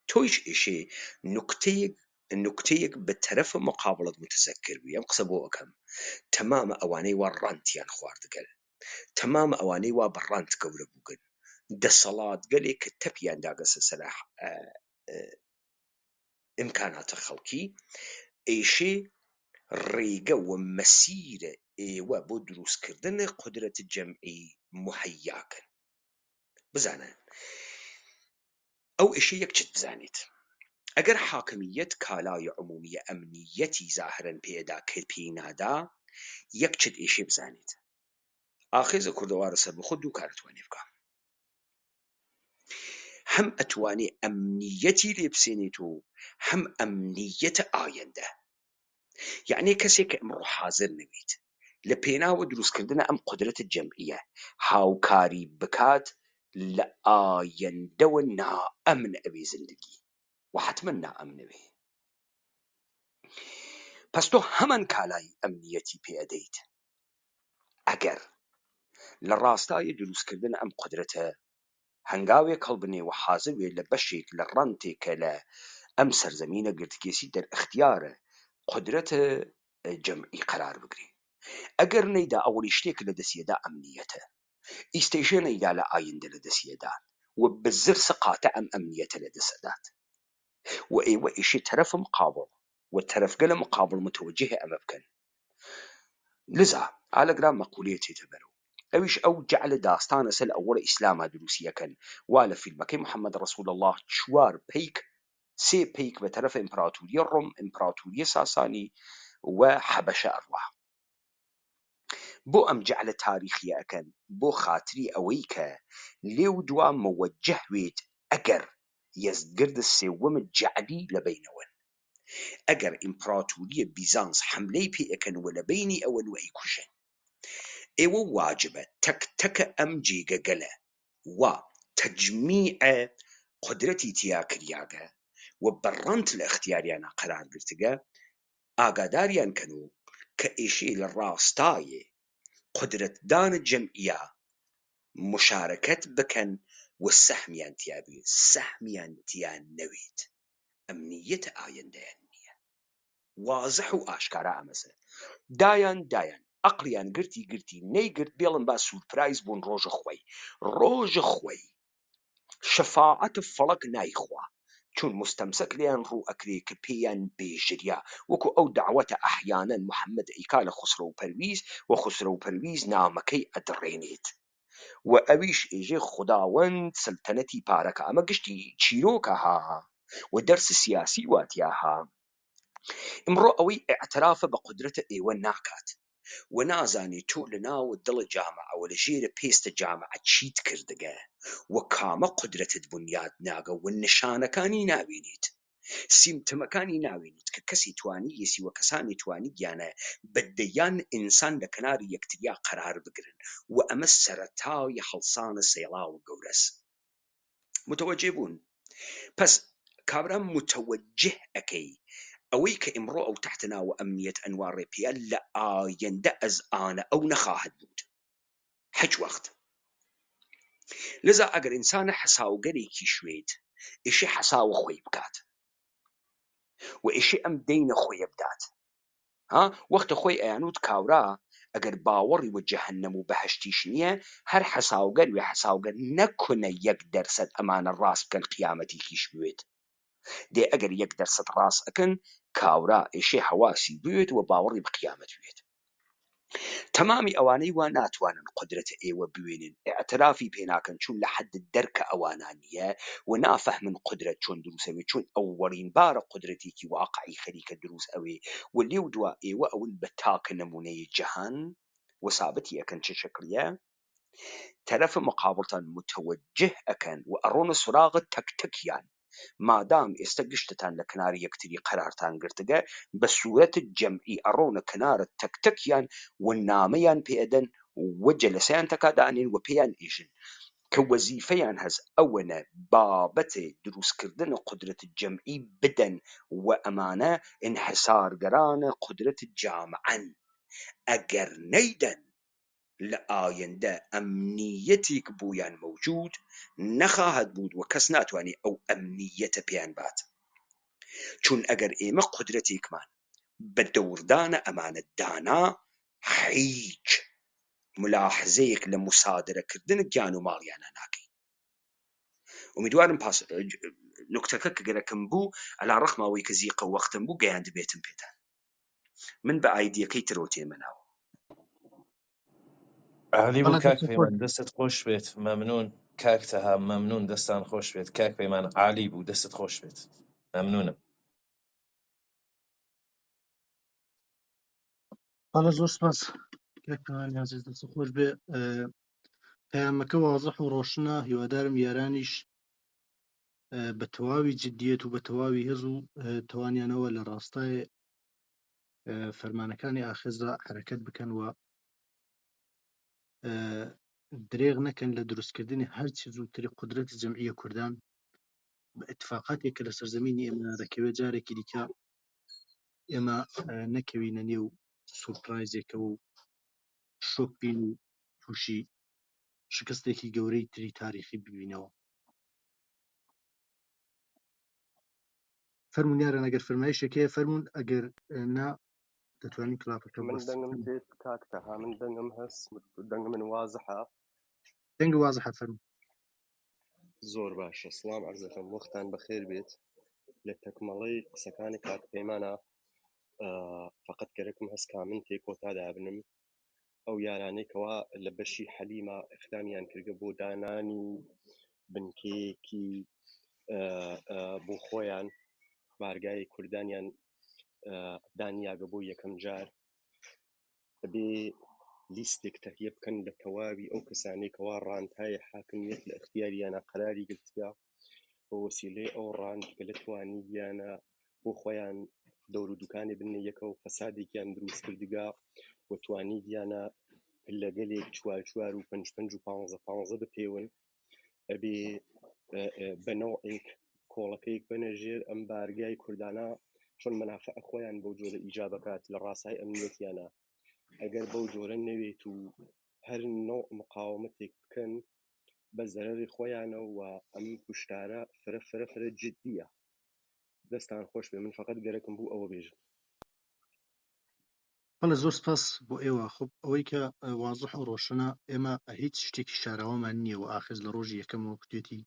تويش إشي نكتيك بالطرف مقابلة متذكر بيام قصبوه كم تمام أواني ورانتيان خواردقل تمام أواني وبرانت قولة بوغن دەسەڵات گەلێک کە تەپیان داگەسە سەلاح ئیمکاناتە خەڵکی ئێشێ ڕێگە و مەسیرە ئێوە بۆ دروستکردن قدرەت جەمعی مهەیاکن. بزانن ئەو ئێشێ یەکچت بزانێت ئەگەر حاکمیت کالای عمومیە ئەمنیەتی زاهرن پێدا کرد پێی نادا یەکچت ئێشێ بزانێت ئاخێزە کوردەوارە سەر بخۆ دوو کارتوانێ بکە. هم ئەتوانێ ئەمنیەتی لێ بسێنێت و هم ئەمنیەتە ئاینده. یعنی کەسێک کە ئەمڕۆ حاضر نەبێت لە پێناوە دروستکردنە ئەم قدرەتە جەمعیە هاوکاری بکات لە ئایندەوە نائەمن ئەوێ زندگی و حتما نائەمن ئەوێ. پس تۆ هەمان کالای ئەمنیەتی پێ ئەدەیت ئەگەر لە ڕاستای دروستکردن ئەم قدرەتە هەنگاوێک هەڵبنێ و حاضر وێ لە بەشێک لە ڕەنتێکە لە ئەم سەرزەمینە گرتکێسی دەرئختیارە قدرەتە جەمعی قرار بگرێ. ئەگەر نەیدا ئەوەی شتێک لە دەستیەدا ئەمنیەتە ئیستێژە نەیدا لە ئایندە لە دەستیەدا و بزر سقاتە ئەم ئەمنیەتە لە دەستەدات و ئێوە ئیشی تەرەف مقابل و تەرەفگەلە مقابل متوجه ئەمە بکەن. لذا ئالەگرام مەقولەیە تێتە بەرەو ئەویش ئەو جعل داستانە سەر ئەوەڵە ئیسلامە دروسیەکەن وا لە فیلمەکەی محەممەد ڕەسوول الله 4 پیک 3 پیک بە تەرەف ئیمپراتوریە ڕۆم ئیمپراتوریە ساسانی و حەبەشە ئەڕوا بۆ ئەم جعلە تاریخیە ئەکەن بۆ خاتری ئەوەی کە لێو دوا مەوەجه وێت ئەگەر یەزدگرد سێوەم جعلی لە بینەوەن ئەگەر ئیمپراتوریە بیزانس حملەی پێ ئەکەن و لە بینی ئەوەن و ئەیکوژن ئێوە واجبە تەک تەکە ئەم جێگەگەلە و تەجمیع قدرەتی تیاکریاگە و بەڕەنت لە اختیاریانە قرار گرتگە ئاگاداریان کەنو کە ئێشێ لە ڕاستایە قدرەتدان جەمعیە مشارەکەت بکەن و سەهمیان تیابێت سەهمیان تیان نەوێت ئەمنیەتە ئایندەیان نییە. وازح و ئاشکارا ئەمەسە دایان عقلیان گرتی نەیگرت بێڵن با سورپرایز بوون ڕۆژە خۆی شەفاعەت فەڵک نایخوا چون مستەمسەک لیان ڕوو ئەکرێ کە پێیان بێژریا وەکو ئەو دعوەتە ئەحیانەن محەممەد ئەیکا لە خسرۆ پەرویز و خسرۆ پەرویز نامەکەی ئەدڕێنێت و ئەویش ئێژێ خوداوەند سلتەنەتی پارەکە ئەمە گشتی چیرۆکە ها و دەرس سیاسی واتیاها ئمڕۆ ئەوەی ئاعترافە بە قودرەتە ئێوە ناکات و نازانی تۆ لە ناو دڵ جامعەوە لە ژێرە پێستە جامعە چیت کردگە و کامە قودرەتت بنیاد ناگە و نیشانەکانی ناوینیت سیمتمەکانی ناوێنیت کە کەسی توانی یەسی وە کەسانی توانی گیانە بەدەیان ئینسان لە کناری یەکتریا قرار بگرن و ئەمە سەرەتای هەڵسانە سێڵاو گەورەس متوجه بوون پس کابرا متوجه ئەەکەی ئەوەی کە ئمڕۆ ئەو تحتنا و ئەمنیەت ئەنوار ڕێپیە لە ئایندە ئەز ئانە ئەو نەخواهد بود هیچ وەخت لذا ئەگەر ئینسانە حەساوگەرێکی شوێت ئیشی حەساوە خۆی بکات و ئیشی ئەم دەینە خۆیە بدات ها وەختە خۆی ئەیانوت کاورا ئەگەر باوەڕی و جەهەنەم و بەهەشتیش نییە هەر حەساوگەر وێ حەساوگەر نەکونە 1% ئەمانە ڕاست بکەن قیامەتیکیش بوێت دێ ئەگەر 1% ڕاست ئەکەن کاورا ئێشێ هەواسی بوێت و باوەڕی بە قیامەت بوێت تەمامی ئەوانەی وا ناتوانن قودرەتە ئێوە بوێنن ئاعترافی پێناکەن چون لە حد دەرکە ئەوانان نییە و نافەهمن قودرەت چۆن دروستەوێ چون ئەووەڵین بارە قودرەتێکی واقعی خەریکە دروست ئەوێ و لێو دوا ئێوە ئەون بە تاکە نمونەی جەهان و ثابتی ئەکەن چه شکلیە تەرەفە مقابڵتان متوجه ئەکەن و ئەڕۆنە سوراغە تەکتەکیان مادام ئێستا گشتتان لە کناری یەکتری قەرارتان گرتگە بە سوورەت جەمعی ئەڕۆنە کنارە تەکتەکیان و نامەیان پێدەن و جەلسەیان تەکادانین و پێیان ئێژن کە وەزیفەیان هەز ئەوەنە بابەتێ دروستکردنە قودرەت جەمعی بدەن و ئەمانە انحسارگەرانە قودرەت جامعەن ئەگەر نەیدەن لە ئایندە ئەمنیەتێک بۆیان مەوجود نەخواهد بود و کەس ناتوانێت ئەو ئەمنیەتە پێیان بات چون ئەگەر ئێمە قودرەتێکمان بە دەوردانە ئەمانە دانا هیچ ملاحظەیەک لە مسادرەکردن گیان و ماڵیانە ناکەین امیدوارم نکتەکە کە گەرەکەم بوو ئەلا ڕەخماوەی کە زیقە وەختم بوو گەیاند بێتم پێتان من بە ئایدیەکەی ترۆ تێمەناوە عالی بوو بەڵێ کاک دەست خۆش پەیمان دەستت خۆش بێت مەمنون کاک تەها مەمنون دەستان خۆش بێت کاک پەیمان عالی بوو دەستت خۆش بێت مەمنونم بەڵێ زۆر سپاس کاکتەوانی عەزیز دەست خۆش بێ پەیامەکە واضح و ڕۆشنە هیوادارم یارانیش بە تەواوی جددیەت و بە تەواوی هەز و توانیانەوە لە ڕاستای فەرمانەکانی ئاخێزدا حرەکەت بکەن و درێغ نەکەن لە دروستکردنی هەرچی زووتری قودرەتی جەمعیە کوردان بە اتفاقاتێک کە لە سەرزەمینی ئێمە دەکەوێت جارێکی دیکە ئێمە نەکەوینە نێو سورپرایزێکەوە و شۆک بین و تووشی شکستێکی گەورەی تری تاریخی ببینەوە فەرموون یاران ئەگەر فەرمایشێکەیە فەرموون ئەگەر نا دەتوانین کڵاپەکە من بەست دەنگم تێت کاکتەها من دەنگم هەست دەنگ من وازحە دەنگ وازە فەرموون زۆر باشە سڵام عەرزەکەم وەختان بەخێر بێت لە تەکمەڵەی قسەکانی کاک پەیمانە فقط گەرەکم هەست کامن تێک کۆتا دابنم ئەو یارانەی کەوا لە بەشی حەلیمە ئەقدامیان کردە بۆ دانانی بنکەیەکی بۆ خۆیان بارگای کوردانیان دانیاگە بۆ یەکەم جار بێ لیستێک تەهیە بکەن لە تەواوی ئەو کەسانەی کەوا ڕاندهای حاکمیەت لە اختیاریانە قەراری گرتگا بە وەسیلەی ئەو ڕاند کە لەتوانی گیانە بۆ خۆیان دەور و دوکانی بنە یەکە و فەسادێکیان دروست کردگا و توانی گیانە لەگەلێک چوار و پنج و پانزە بپێون ئەبێ بەنەوەیەک کۆڵەکەیەک بنەژێر ئەم بارگای کوردانە چۆن مەنافع خۆیان بەو جۆرە ئیجا بکات لە ڕاستای ئەمنیەتیانە ئەگەر بەو جۆرە نەوێت و هەر نوع مقاومەتێک بکەن بە زەرەری خۆیانە و ئەم کوشتارە فرە جددیە دەستان خۆش بێ من فقط گەرەکم بوو ئەوە بێژم بەڵێ زۆر سپاس بۆ ئێوە خۆ ئەوەی کە وازح و ڕۆشنە ئێمە هیچ شتێکی شاراوەمان نییە و ئاخز لە ڕۆژی یەکەمەوە کوتێتی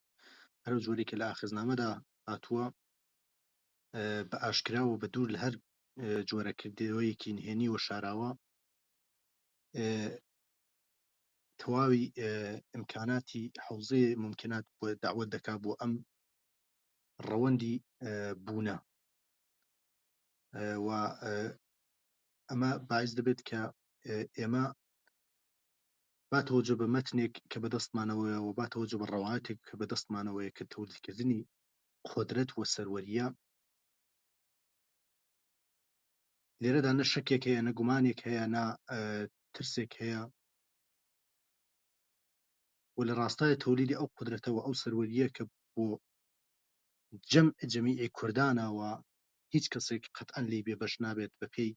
هەر جۆرێکە لە ئاخزنامەدا هاتووە بە ئاشکرا و بە دوور لە هەر جۆرەکردەوەیەکی نهێنی و شاراوە تەواوی ئیمکاناتی حوزەیە ممکنات بۆ داوەت دەکا بۆ ئەم ڕەوەندی بوونە و ئەمە باعث دەبێت کە ئێمە با تەوەجۆ بە مەتنێک کە بەدەستمانەوەیە و با تەوەجۆ بە ڕەوایەتێک کە بەدەستمانەوەیە کە تەولیدکردنی قۆدرەت و سەروەریە لێرەدا نە شەکێک هەیە نە گومانێک هەیە نە ترسێک هەیە و لە ڕاستایە تەولیدی ئەو قودرەتەوە ئەو سەروەریە کە بۆ جەمیعی کوردانەوە هیچ کەسێک قەتعەن لێی بێبەش نابێت بە پێی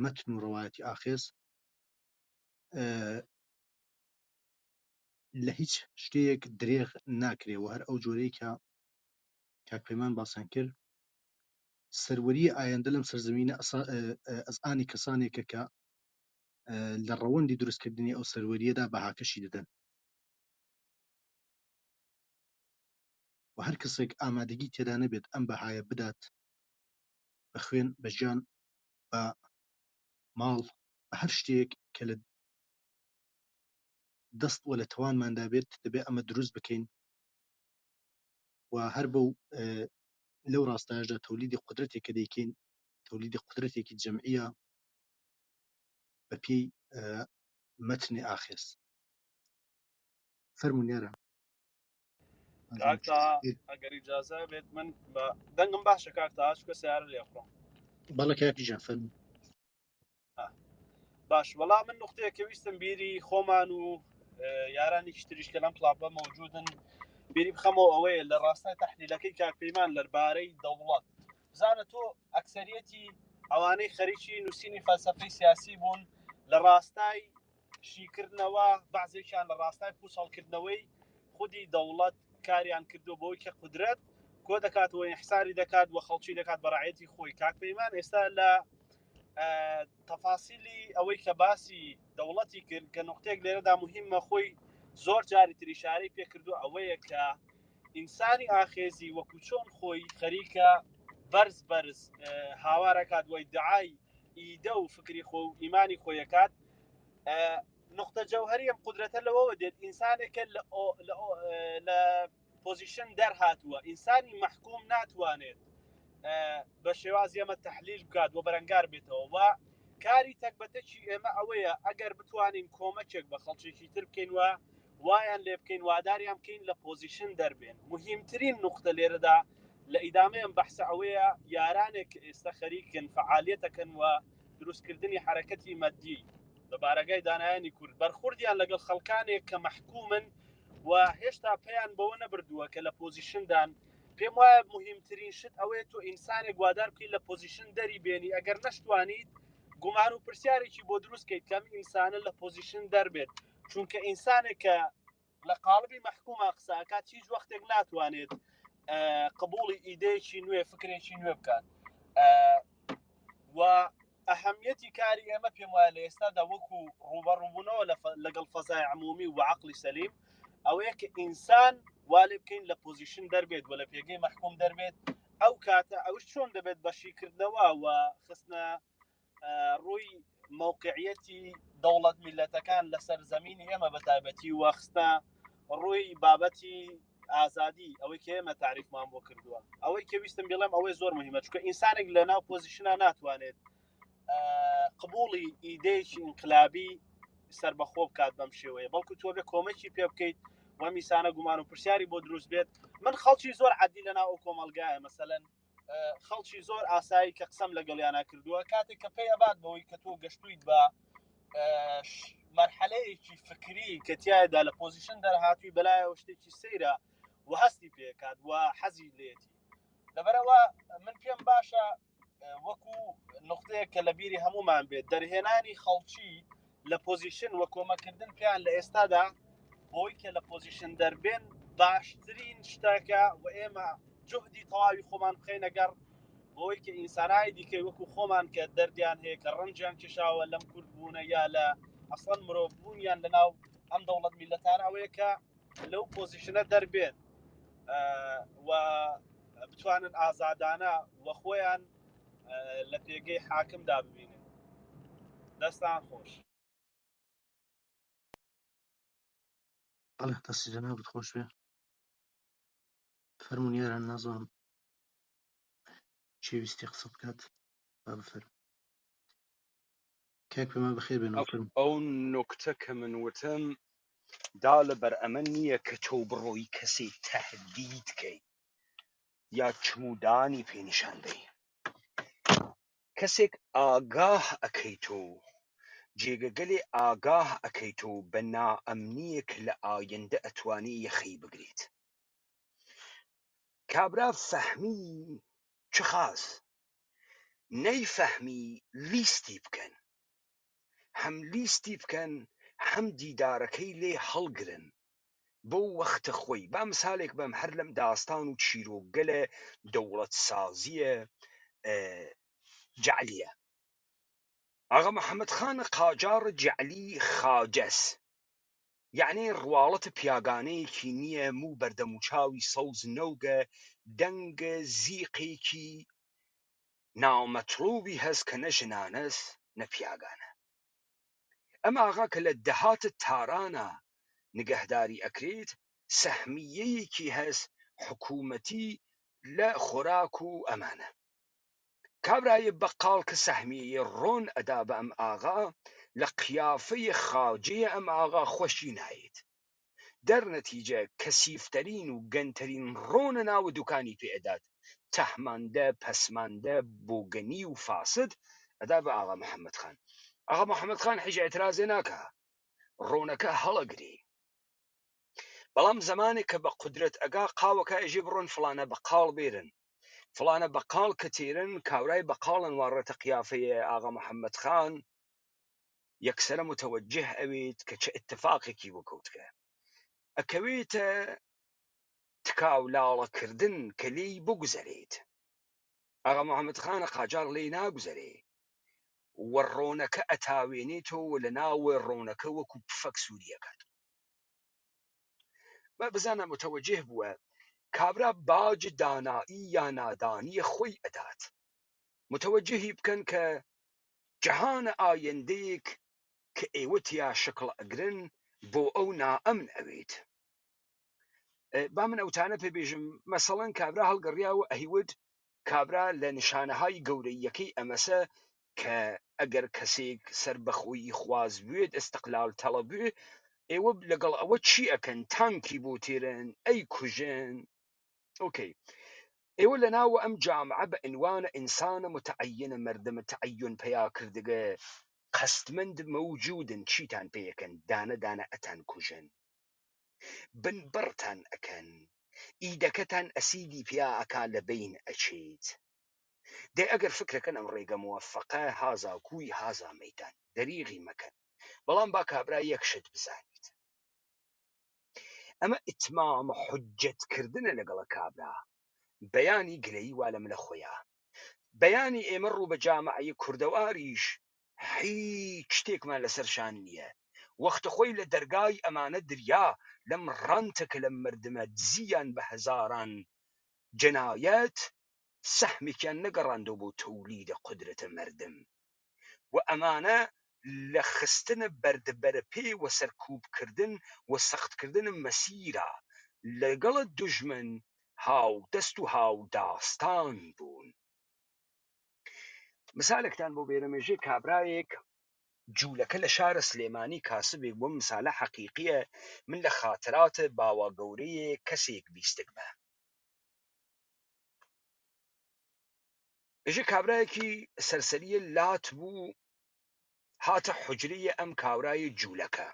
مەتن و ڕەوایەتی ئاخێز لە هیچ شتێک درێغ ناکرێ و هەر ئەو جۆرەی کە کاکپەیمان باسان کرد سەروەری ئایندە لەم سەرزەمینە ئەزئانی کەسانێکە کە لە ڕەوەندی دروستکردنی ئەو سەروەریەدا بەهاکەشی دەدەن و هەر کەسێک ئامادەگی تێدا نەبێت ئەم بەهایە بدات بە خوێن بە ژیان بە ماڵ بە هەر شتێک کە لە دەست وە لە توانماندا بێت دەبێ ئەمە دروست بکەین و هەر بەو لەو ڕاستایشدا تەولیدی قودرەتێک کە دەیکەین تەولیدی قودرەتێکی جەمعیە بە پێی مەتنی ئاخێز فەرموون یارە کاکتا ئەگەر ئیجازە بێت من بە دەنگم باشە کاکتا چکە سیارە لێ خڕۆم بەڵە کاکی ژان فەرموون باش وەڵام من نقطەیە کە ویستم بیری خۆمان و یارانی تریش کە لەم کڵابە مەوجودن بیری بخەمەوە ئەوەیە لە ڕاستای تەحلیلەکەی کاکپەیمان لەربارەی دەوڵەت بزانە تۆ ئەکسەریەتی ئەوانەی خەریکی نووسینی فەلسەفەی سیاسی بوون لە ڕاستای شیکردنەوە بەعزێکیان لە ڕاستای پوسەڵکردنەوەی خودی دەوڵەت کاریان کردو بۆی کە قودرەت کۆ دەکاتەوە ئیحساری دەکات و خەڵکی دەکات بە ڕایەتی خۆی کاکپەیمان ئێستا لە تەفاسیلی ئەوەی کە باسی دەوڵەتی کرد کە نقطەیەک لێرەدا مهمە خۆی زۆر جاری تر ئیشارەی پێکردو ئەوەیە کە ئینسانی ئاخێزی وەکو چۆن خۆی خەریکە بەرز هاوارەکات و ئیدعای ئیدە و فکری خۆ و ئیمانی خۆیەکات نقطە جەوهەری ئەم قودرەتە لەوەوە دێت ئینسانێکە لە پۆزیشن دەرهاتووە ئینسانی مەحکوم ناتوانێت بە شێوازی ئەمە تەحلیل بکات و بەرەنگار بێتەوە و کاری تەکبەتەکی ئێمە ئەوەیە ئەگەر بتوانین کۆمەکێک بە خەڵکێکی تر بکەین و وایان لێ بکەین واداریان بکەین لە پۆزیشن دەربێن مهمترین نقطە لێرەدا لە ئیدامەیەم بەحسە ئەوەیە یارانێک ئێستا خەریکن فعالیەتەکەن و دروستکردنی حرەکەتی مەدی لە بارەگای دانایانی کورد بەرخوردیان لەگەڵ خەڵکانێک کە مەحکومن و هێشتا پێیان بەوە نەبردووە کە لە پۆزیشندان پێم وایە مهمترین شت ئەوەیە تۆ ئینسانێک گوادار بکەیت لە پۆزیشن دەری بێنی ئەگەر نەشتوانیت گومان و پرسیارێکی بۆ دروستکەیت کەم ئینسانە لە پۆزیشن دەربێت چونکە ئینسانێک کە لە قاڵبی مەحکومە قساکات هیچ وەختێک ناتوانێت قبوڵی ئیدەیەکی نوێ فکرێکی نوێ بکات و ئەهەمیەتی کاری ئێمە پێم وایە لە ئێستادا وەکو ڕوبەڕووبوونەوە لەگەڵ فەزای عمومی و عەقڵی سەلیم ئەوەیە کە ئینسان وا لێ بکەین لە پۆزیشن دەربێت و لە پێگەی مەحکوم دەربێت ئەو کاتە ئەوش چۆن دەبێت بەشیکردنەوە و خستنە ڕووی موقعیەتی دەوڵەت میلەتەکان لەسەر زەمینی ئێمە بەتایبەتی وەخستە ڕووی بابەتی ئازادی ئەوەی کە ئێمە تعریفمان بۆ کردووە ئەوەی کە ویستم بڵێم ئەوەی زۆر مهمە چونکە ئینسانێک لە ناو پۆزیشنە ناتوانێت قبوڵی ئیدەیەکی ئینقلابی سربەخۆ بکات بەم شێوەیە بەڵکو تۆ بێ کۆمەکی پێ بکەیت و میسانە گومان و پرسیاری بۆ دروست بێت من خەڵکی زۆر عادی لەناو ئەو کۆمەلگایە مەسەلەن خەڵکی زۆر ئاسایی کە قسەم لەگەڵیانە کردووە کاتێک کە پێی ئەبات بەوەی کە تۆ گەشتویت بە مەرحەلەیەکی فکری کە تیایدا لە پۆزیشن دەرهاتووی بەلایەوە شتێکی سەیرە و هەستی پێکات و حەزی لێتی لەبەرەوە من پێم باشە وەکو نقطەیە کە لە بیری هەمومان بێت دەرهێنانی خەڵکی لە پۆزیشن وە کۆمەکردن پێیان لە ئێستادا بۆی کە لە پۆزیشن دەربێن باشترین شتەکە و ئێمە جهدی تەواوی خۆمان بخەینە گەڕ بۆی کە ئینسانای دیکەی وەکو خۆمان کە دەردیان هەیە کە ڕەنجیان کێشاوە لەم کوردبوونە یا لە ئەسڵەن مرۆڤبوونیان لەناو ئەم دەوڵەت میلەتانە ئەوەیە کە لەو پۆزیشنە دەربێن و بتوانن ئازادانە وە خۆیان لە پێگەی حاکمدا ببینن دەستان خۆش بەڵێ دەستی جەنابەت خۆش بێ فەرموون یاران نازانم چێویستی قسە بکات با بفەرموو کاک پێمان بەخێر بێنەوە فەرموو ئەو نکتە کە من وتم دا لەبەر ئەمە نییە کە تۆ بڕۆی کەسێک تەهدیدکەی یا چمودانی پێنیشان دەی کەسێک ئاگاه ئەەکەیتۆ جێگەگەلێ ئاگاه ئەەکەیتۆ بە نائەمنیەک لە ئایندە ئەتوانی یەخی بگریت کابرا فەهمی چ خاس نەیفەهمی لیستی بکەن هەم لیستی بکەن هەم دیدارەکەی لێ هەڵگرن بۆ وەختە خۆی با مثالێک بەم هەر لەم داستان و چیرۆکگەلە دەوڵەت سازیە جعلیە ئاغا محەممەد خانە قاجار جعلی خاجەس یعنی ڕواڵەتە پیاگانەیەکی نییە موو بەردەم و چاوی سەوز نەوگە دەنگە زیقێکی نامەتڵوبی هەست کە نە ژنانەس نە پیاگانە ئەم ئاغا کە لە دەهاتە تارانە نگەهداری ئەکرێت سەهمیەیەکی هەست حکوومەتی لە خۆراک و ئەمانە کابرایە بەقاڵ کە سەهمیەیە ڕۆن ئەدا بە ئەم ئاغا لە قیافەی خاجەیە ئەم ئاغا خۆشی نایێت دەرنەتیجە کەسیفتەرین و گەنتەرین ڕۆنە ناوە دوکانی پێئدات تەحماندە پەسماندە بۆگەنی و فاسد ئەدا بە ئاغا محەممەد خان ئاغا محەممەد خان حیج ئێترازێ ناکە ڕۆنەکە هەڵەگری بەڵام زمانێک کە بە قودرەت ئەگا قاوەکە ئەژێ بڕۆن فلانە بەقاڵ بێرن فلانە بەقاڵ کە تێرن کاورای بەقاڵن وارڕێتە قیافەیە ئاغا محەممەد خان یەکسرە متوجه ئەوێت کە چه اتفاقێکی وەکەوتکە ئەکەوێتە تکاولاڵەکردن کە لێی بگوزەرێت ئاغا محەممەد خانە قاجار لێی ناگوزەرێ وە ڕۆنەکە ئەتاوێنێتەوە لە ناوە ڕۆنەکە وەکو پفەک سووریەکەات بزانە متوجه بووە کابرا باج دانایی یا نادانی خۆی ئەدات متوجهی بکەن کە جەهانە ئایندەیەک کە ئێوە تیا شکڵ ئەگرن بۆ ئەو نائەمن ئەوێت با من ئەوتانە پێبێژم مەسەڵەن کابرا هەڵگەڕیاوە ئەهیوت کابرا لە نیشانەهای گەورەیەکەی ئەمەسە کە ئەگەر کەسێک سەر بەخۆیی خواز بوێت ئەستەقلال تەڵەب بوێ ئێوە لەگەڵ ئەوە چی ئەکەن تانکی بۆ تێرن ئەی کوژن ئۆکەی ئێوە لە ناوە ئەم جامعە بە عنوانە ئینسانە متعەینە مەردەمە تەعەیون پەیا کردگە قەستمەند مەوجودن چیتان پێیەکەن دانە دانە ئەتان کوژن بنبڕتان ئەکەن ئیدەکەتان ئەسیدی پیا ئەکا لە بین ئەچێت دێ ئەگەر فکرەکەن ئەم ڕێگە موەفەقە هازا کوی هازا مەیدان دەریغی مەکەن بەڵام با کابرا یەکشت بزانیت ئەمە ئیتمامە حجەتکردنە لەگەڵە کابرا بەیانی گلەیی وا لەم لە خۆیە بەیانی ئێمە ڕوو بە جامعەی کوردەواریش هیچ شتێکمان لەسەر شان نییە وەختە خۆی لە دەرگای ئەمانە دریا لەم ڕانتەکە لە مردمە دزیان بە هەزاران جەنایەت سەحمێکیان نەگەڕاندەوە بۆ تەولیدە قودرەتە مردم و ئەمانە لە خستنە بەردەبەرە پێ وە سەرکوبکردن وە سەختکردن مەسیرە لەگەڵە دوژمن هاو دەست و هاو داستان بوون مثالێکتان بۆ بێرەمێژێ کابرایەک جوولەکە لە شارە سلێمانی کاسبێک بۆ مثالە حەقیقیە من لە خاتراتە باوا گەورەیە کەسێک بیستک بە ئێژە کابرایەکی سەرسەریە لات بوو هاتە حوجرەیە ئەم کاورایە جوولەکە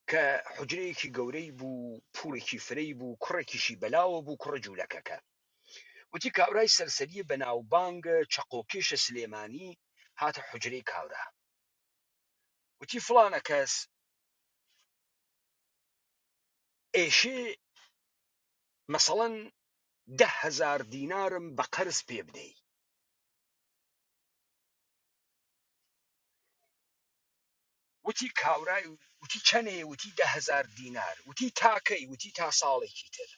کە حوجرەیەکی گەورەی بوو پوڵێکی فرەی بوو کوڕێکیشی بەلاوە بوو کوڕە جوولەکەکە وتی کاورای سەرسەریە بەناوبانگە چەقۆکێشە سلێمانی هاتە حوجرەی کاورا وتی فڵانە کەس ئێشێ مەسەڵەن 10,000 دینارم بە قەرز پێ بدەی وتی کاورای وتی چەنێ وتی 10,000 دینار وتی تاکەی وتی تا ساڵێکی تر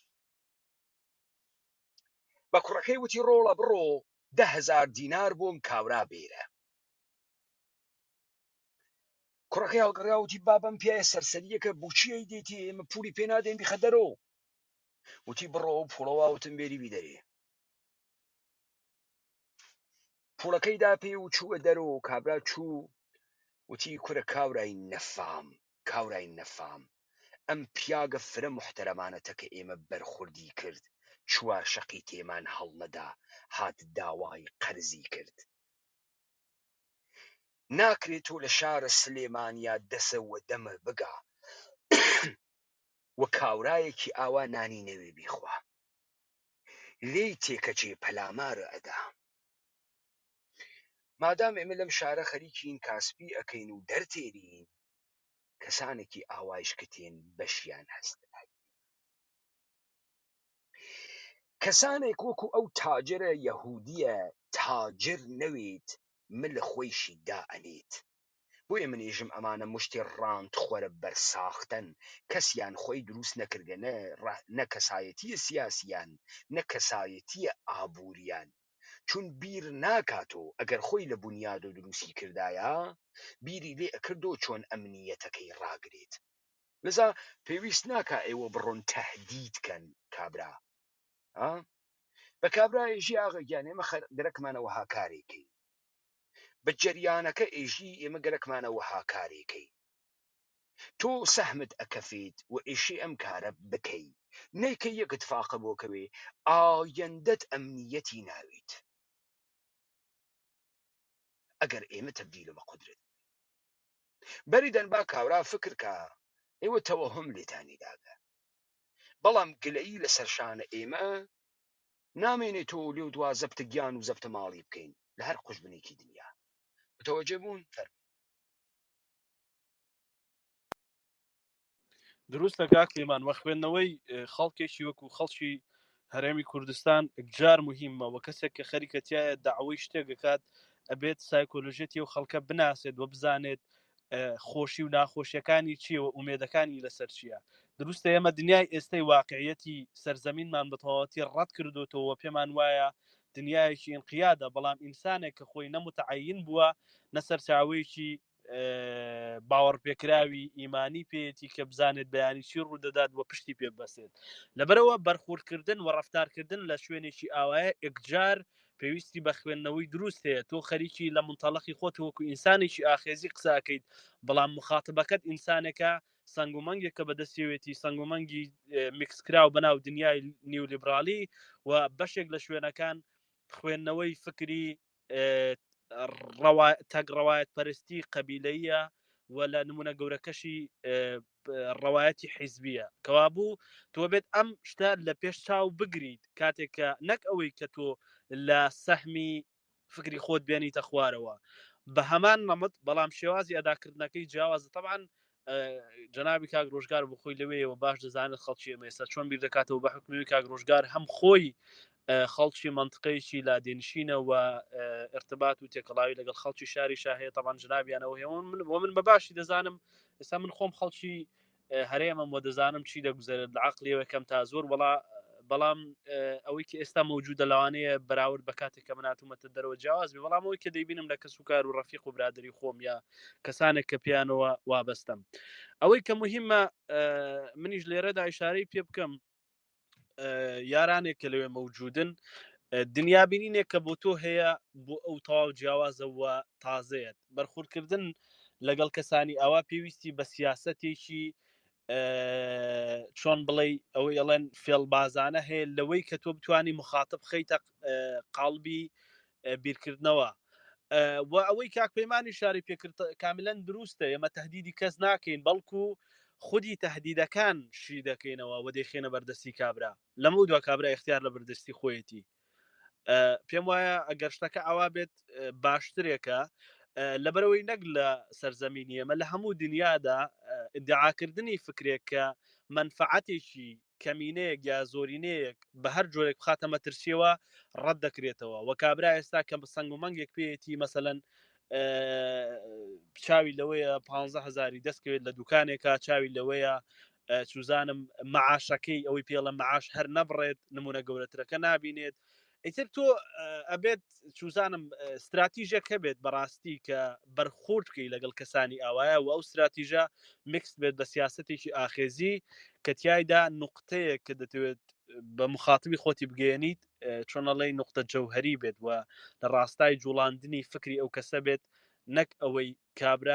بە کوڕەکەی وتی ڕۆڵە بڕۆ 10,000 دینار بۆم کاورا بێرە کوڕەکەی هەڵگەڕاوتی بابم پیاە سەرسەریەکە بۆچی دێتی ئێمە پولی پێ نادەین بیخە دەرەوە وتی بڕەوە پوڵەوەوتم بێری بیدەرێ پوڵەکەی دا پێ و چووە دەرەوە و کابرا چوو وتی کورە کاورای نەفام ئەم پیاگە فرە محتەرەمانەتە کە ئێمە بەرخوردی کرد چوار شەقی تێمان هەڵنەدا هات داوای قەرزی کرد ناکرێت تۆ لە شارە سلێمانیا دەسە وە دەمە بگا وە کاورایەکی ئاوا نانی نەوێ بیخوا لێی تێکەچێ پەلامارە ئەدا مادام ئێمە لەم شارە خەریکین کاسبی ئەکەین و دەرتێرین کەسانێکی ئاوایش کتێن بەشیان هەست کەسانێک وەکو ئەو تاجرە یەهودیە تاجر نەوێت ملە خۆیشی دائەنێت بۆیە منێژم ئەمانە مشتی ڕاند خۆرە بەرساختن کەسیان خۆی دروست نەکردە نە کەسایەتیە سیاسیان نە کەسایەتیە ئابووریان چون بیر ناکاتۆ ئەگەر خۆی لە بنیاد و دروستی کردایە بیری لێ ئەکردۆ چۆن ئەمنیەتەکەی ڕاگرێت لذا پێویست ناکا ئێوە بڕۆن تەهدیدکەن کابرا بە کابرا ئێژی ئاغاگیان ئێمە گەرەکمانەوە هاکارێکەی بە جەریانەکە ئێژی ئێمە گەرەکمانەوە هاکارێکەی تۆ سەحمت ئەکەفێت و ئێشی ئەم کارە بکەی نەیکە یەک اتفاقە بۆکەوێ ئایەندەت ئەمنیەتی ناوێت ئەگەر ئێمە تەبدیلە بە قودرت بەریدەن با کاورا فکرکە ئێوە تەوەهم لێتانی داگە بەڵام گلەیی لە سەرشانە ئێمە نامێنێت تۆ لێو دوا زەبتە گیان و زەبتە ماڵی بکەین لە هەر قوشبنێکی دنیا متوەجە بوون دروست لە کاک پەیمان وە خوێندنەوەی خەڵکێکی وەکو خەڵکی هەرێمی کوردستان جار مهمە وە کەسێک کە خەریکەتیایە داوای شتێک دەکات ئەبێت سایکۆلۆژێتی و خەڵکە بناسێت وە بزانێت خۆشی و ناخۆشیەکانی چیە و ئومێدەکانی لەسەر چییە دروستە ئێمە دنیای ئێستای واقعیەتی سەرزەمینمان بە تەواوەتی ڕەت کردوتەوە پێمان وایە دنیایەکی ئینقیادە بەڵام ئینسانێک کە خۆی نەمتەعەین بووە نەسەر چاوەیەکی باوەڕپێکراوی ئیمانی پێیەتی کە بزانێت بەیانی چی ڕوودەدات وە پشتی پێ بەسێت لەبەرەوە بەرخوردکردن و ڕەفتارکردن لە شوێنێکی ئاوایە ئەکجار پێویستی بە خوێندنەوەی دروست هەیە تۆ خەریکی لە منتەڵەقی خۆت وەکو ئینسانێکی ئاخێزی قساکەیت بەڵام مخاتبەکەت ئینسانێکە سنگومەنگێکە بەدەستێوێتی سنگومەنگی میکسکراو بەناو دنیای نیولیبرالی و بەشێک لە شوێنەکان خوێندنەوەی فکری تەک ڕەوایەت پەرستی قەبیلەیە و لە نمونە گەورەکەشی ڕەوایەتی حیزبیە کەوابوو تۆ بێت ئەم شتە لە پێش چاو بگریت کاتێک کە نەک ئەوەی کە تۆ لە سەهمی فکری خۆت بێنیتە خوارەوە بە هەمان نەمت بەڵام شێوازی ئەداکردنەکەی جیاوازە طبعاً جەنابی کاک ڕۆژگار بۆ خۆی لەوەیەوە باش دەزانێت خەڵکی ئێمە چۆن بیر دەکاتەوە بە حکومی کاک ڕۆژگار هەم خۆی خەڵکی منطقەیەکی لادێنشینە و ارتباط و تێکەڵاوی لەگەڵ خەڵکی شاری شاهەیە طبعاً جنابیانەوە هێوە من بەباشی دەزانم ئێستا من خۆم خەڵکی هەرێمم و دەزانم چی دەگوزارێت لە عەقلیەوە کەم تا زۆر بەڵام ئەوەی کە ئێستا مەوجودە لەوانەیە بەراورد بە کاتێک کە من هاتوومەتە دەرەوە جیاواز بێ بەڵام ئەوەی کە دەیبینم لە کەس و کار و ڕەفیق و برادری خۆم یا کەسانێک کە پیانەوە وابەستەم ئەوەی کە مهمە منیش لێرەدا ئیشارەی پێ بکەم یارانێک کە لەوێ مەوجودن دنیابینینێک کە بۆ تۆ هەیە بۆ ئەو تەواو جیاوازەوە تازەیەت بەرخوردکردن لەگەڵ کەسانی ئەوە پێویستی بە سیاسەتێکی چۆن بڵێ ئەوەی ئەڵێن فێڵبازانە هەیە لەوەی کە تۆ بتوانی مخاتب خەیتە قاڵبی بیرکردنەوە و ئەوەی کاک پەیمانی شاری پێکرد کاملەن دروستە ئێمە تەهدیدی کەس ناکەین بەڵکو خودی تەهدیدەکان شی دەکەینەوە و دەیخێنە بەردەستی کابرا لەمە دو کابرا اختیار لە بەردەستی خۆیەتی پێم وایە ئەگەر شتەکە ئەوا بێت باشترێکە لەبەرەوەی نەک لە سەرزەمینی ئێمە لە هەموو دنیادا ئیدعاکردنی فکرێک کە منفعەتێکی کەمینەیەک یا زۆرینەیەک بە هەر جۆرێک بخاتە مەترسیەوە ڕەت دەکرێتەوە وە کابرا ئێستا کە بە سنگومەنگێک پێیەتی مەسەلەن چاوی لەوەیە 15,000 دەستکەوێت لە دوکانێکە چاوی لەوەیە چوزانم مەعاشەکەی ئەوەی پێڵە مەعاش هەر نەبڕێت نمونە گەورەترەکە نابینێت ئیتر تۆ ئەبێت چوزانم استراتیژەک هەبێت بەڕاستی کە بەرخۆردکەی لەگەڵ کەسانی ئاوایە و ئەو استراتیژە میکس بێت بە سیاسەتێکی ئاخێزی کە تیایدا نقطەیە کە دەتەوێت بە مخاطبی خۆتی بگەێنیت چۆنەڵی نقطە جەوهری بێت و لە ڕاستای جوڵاندنی فکری ئەو کەسە بێت نەک ئەوەی کابرا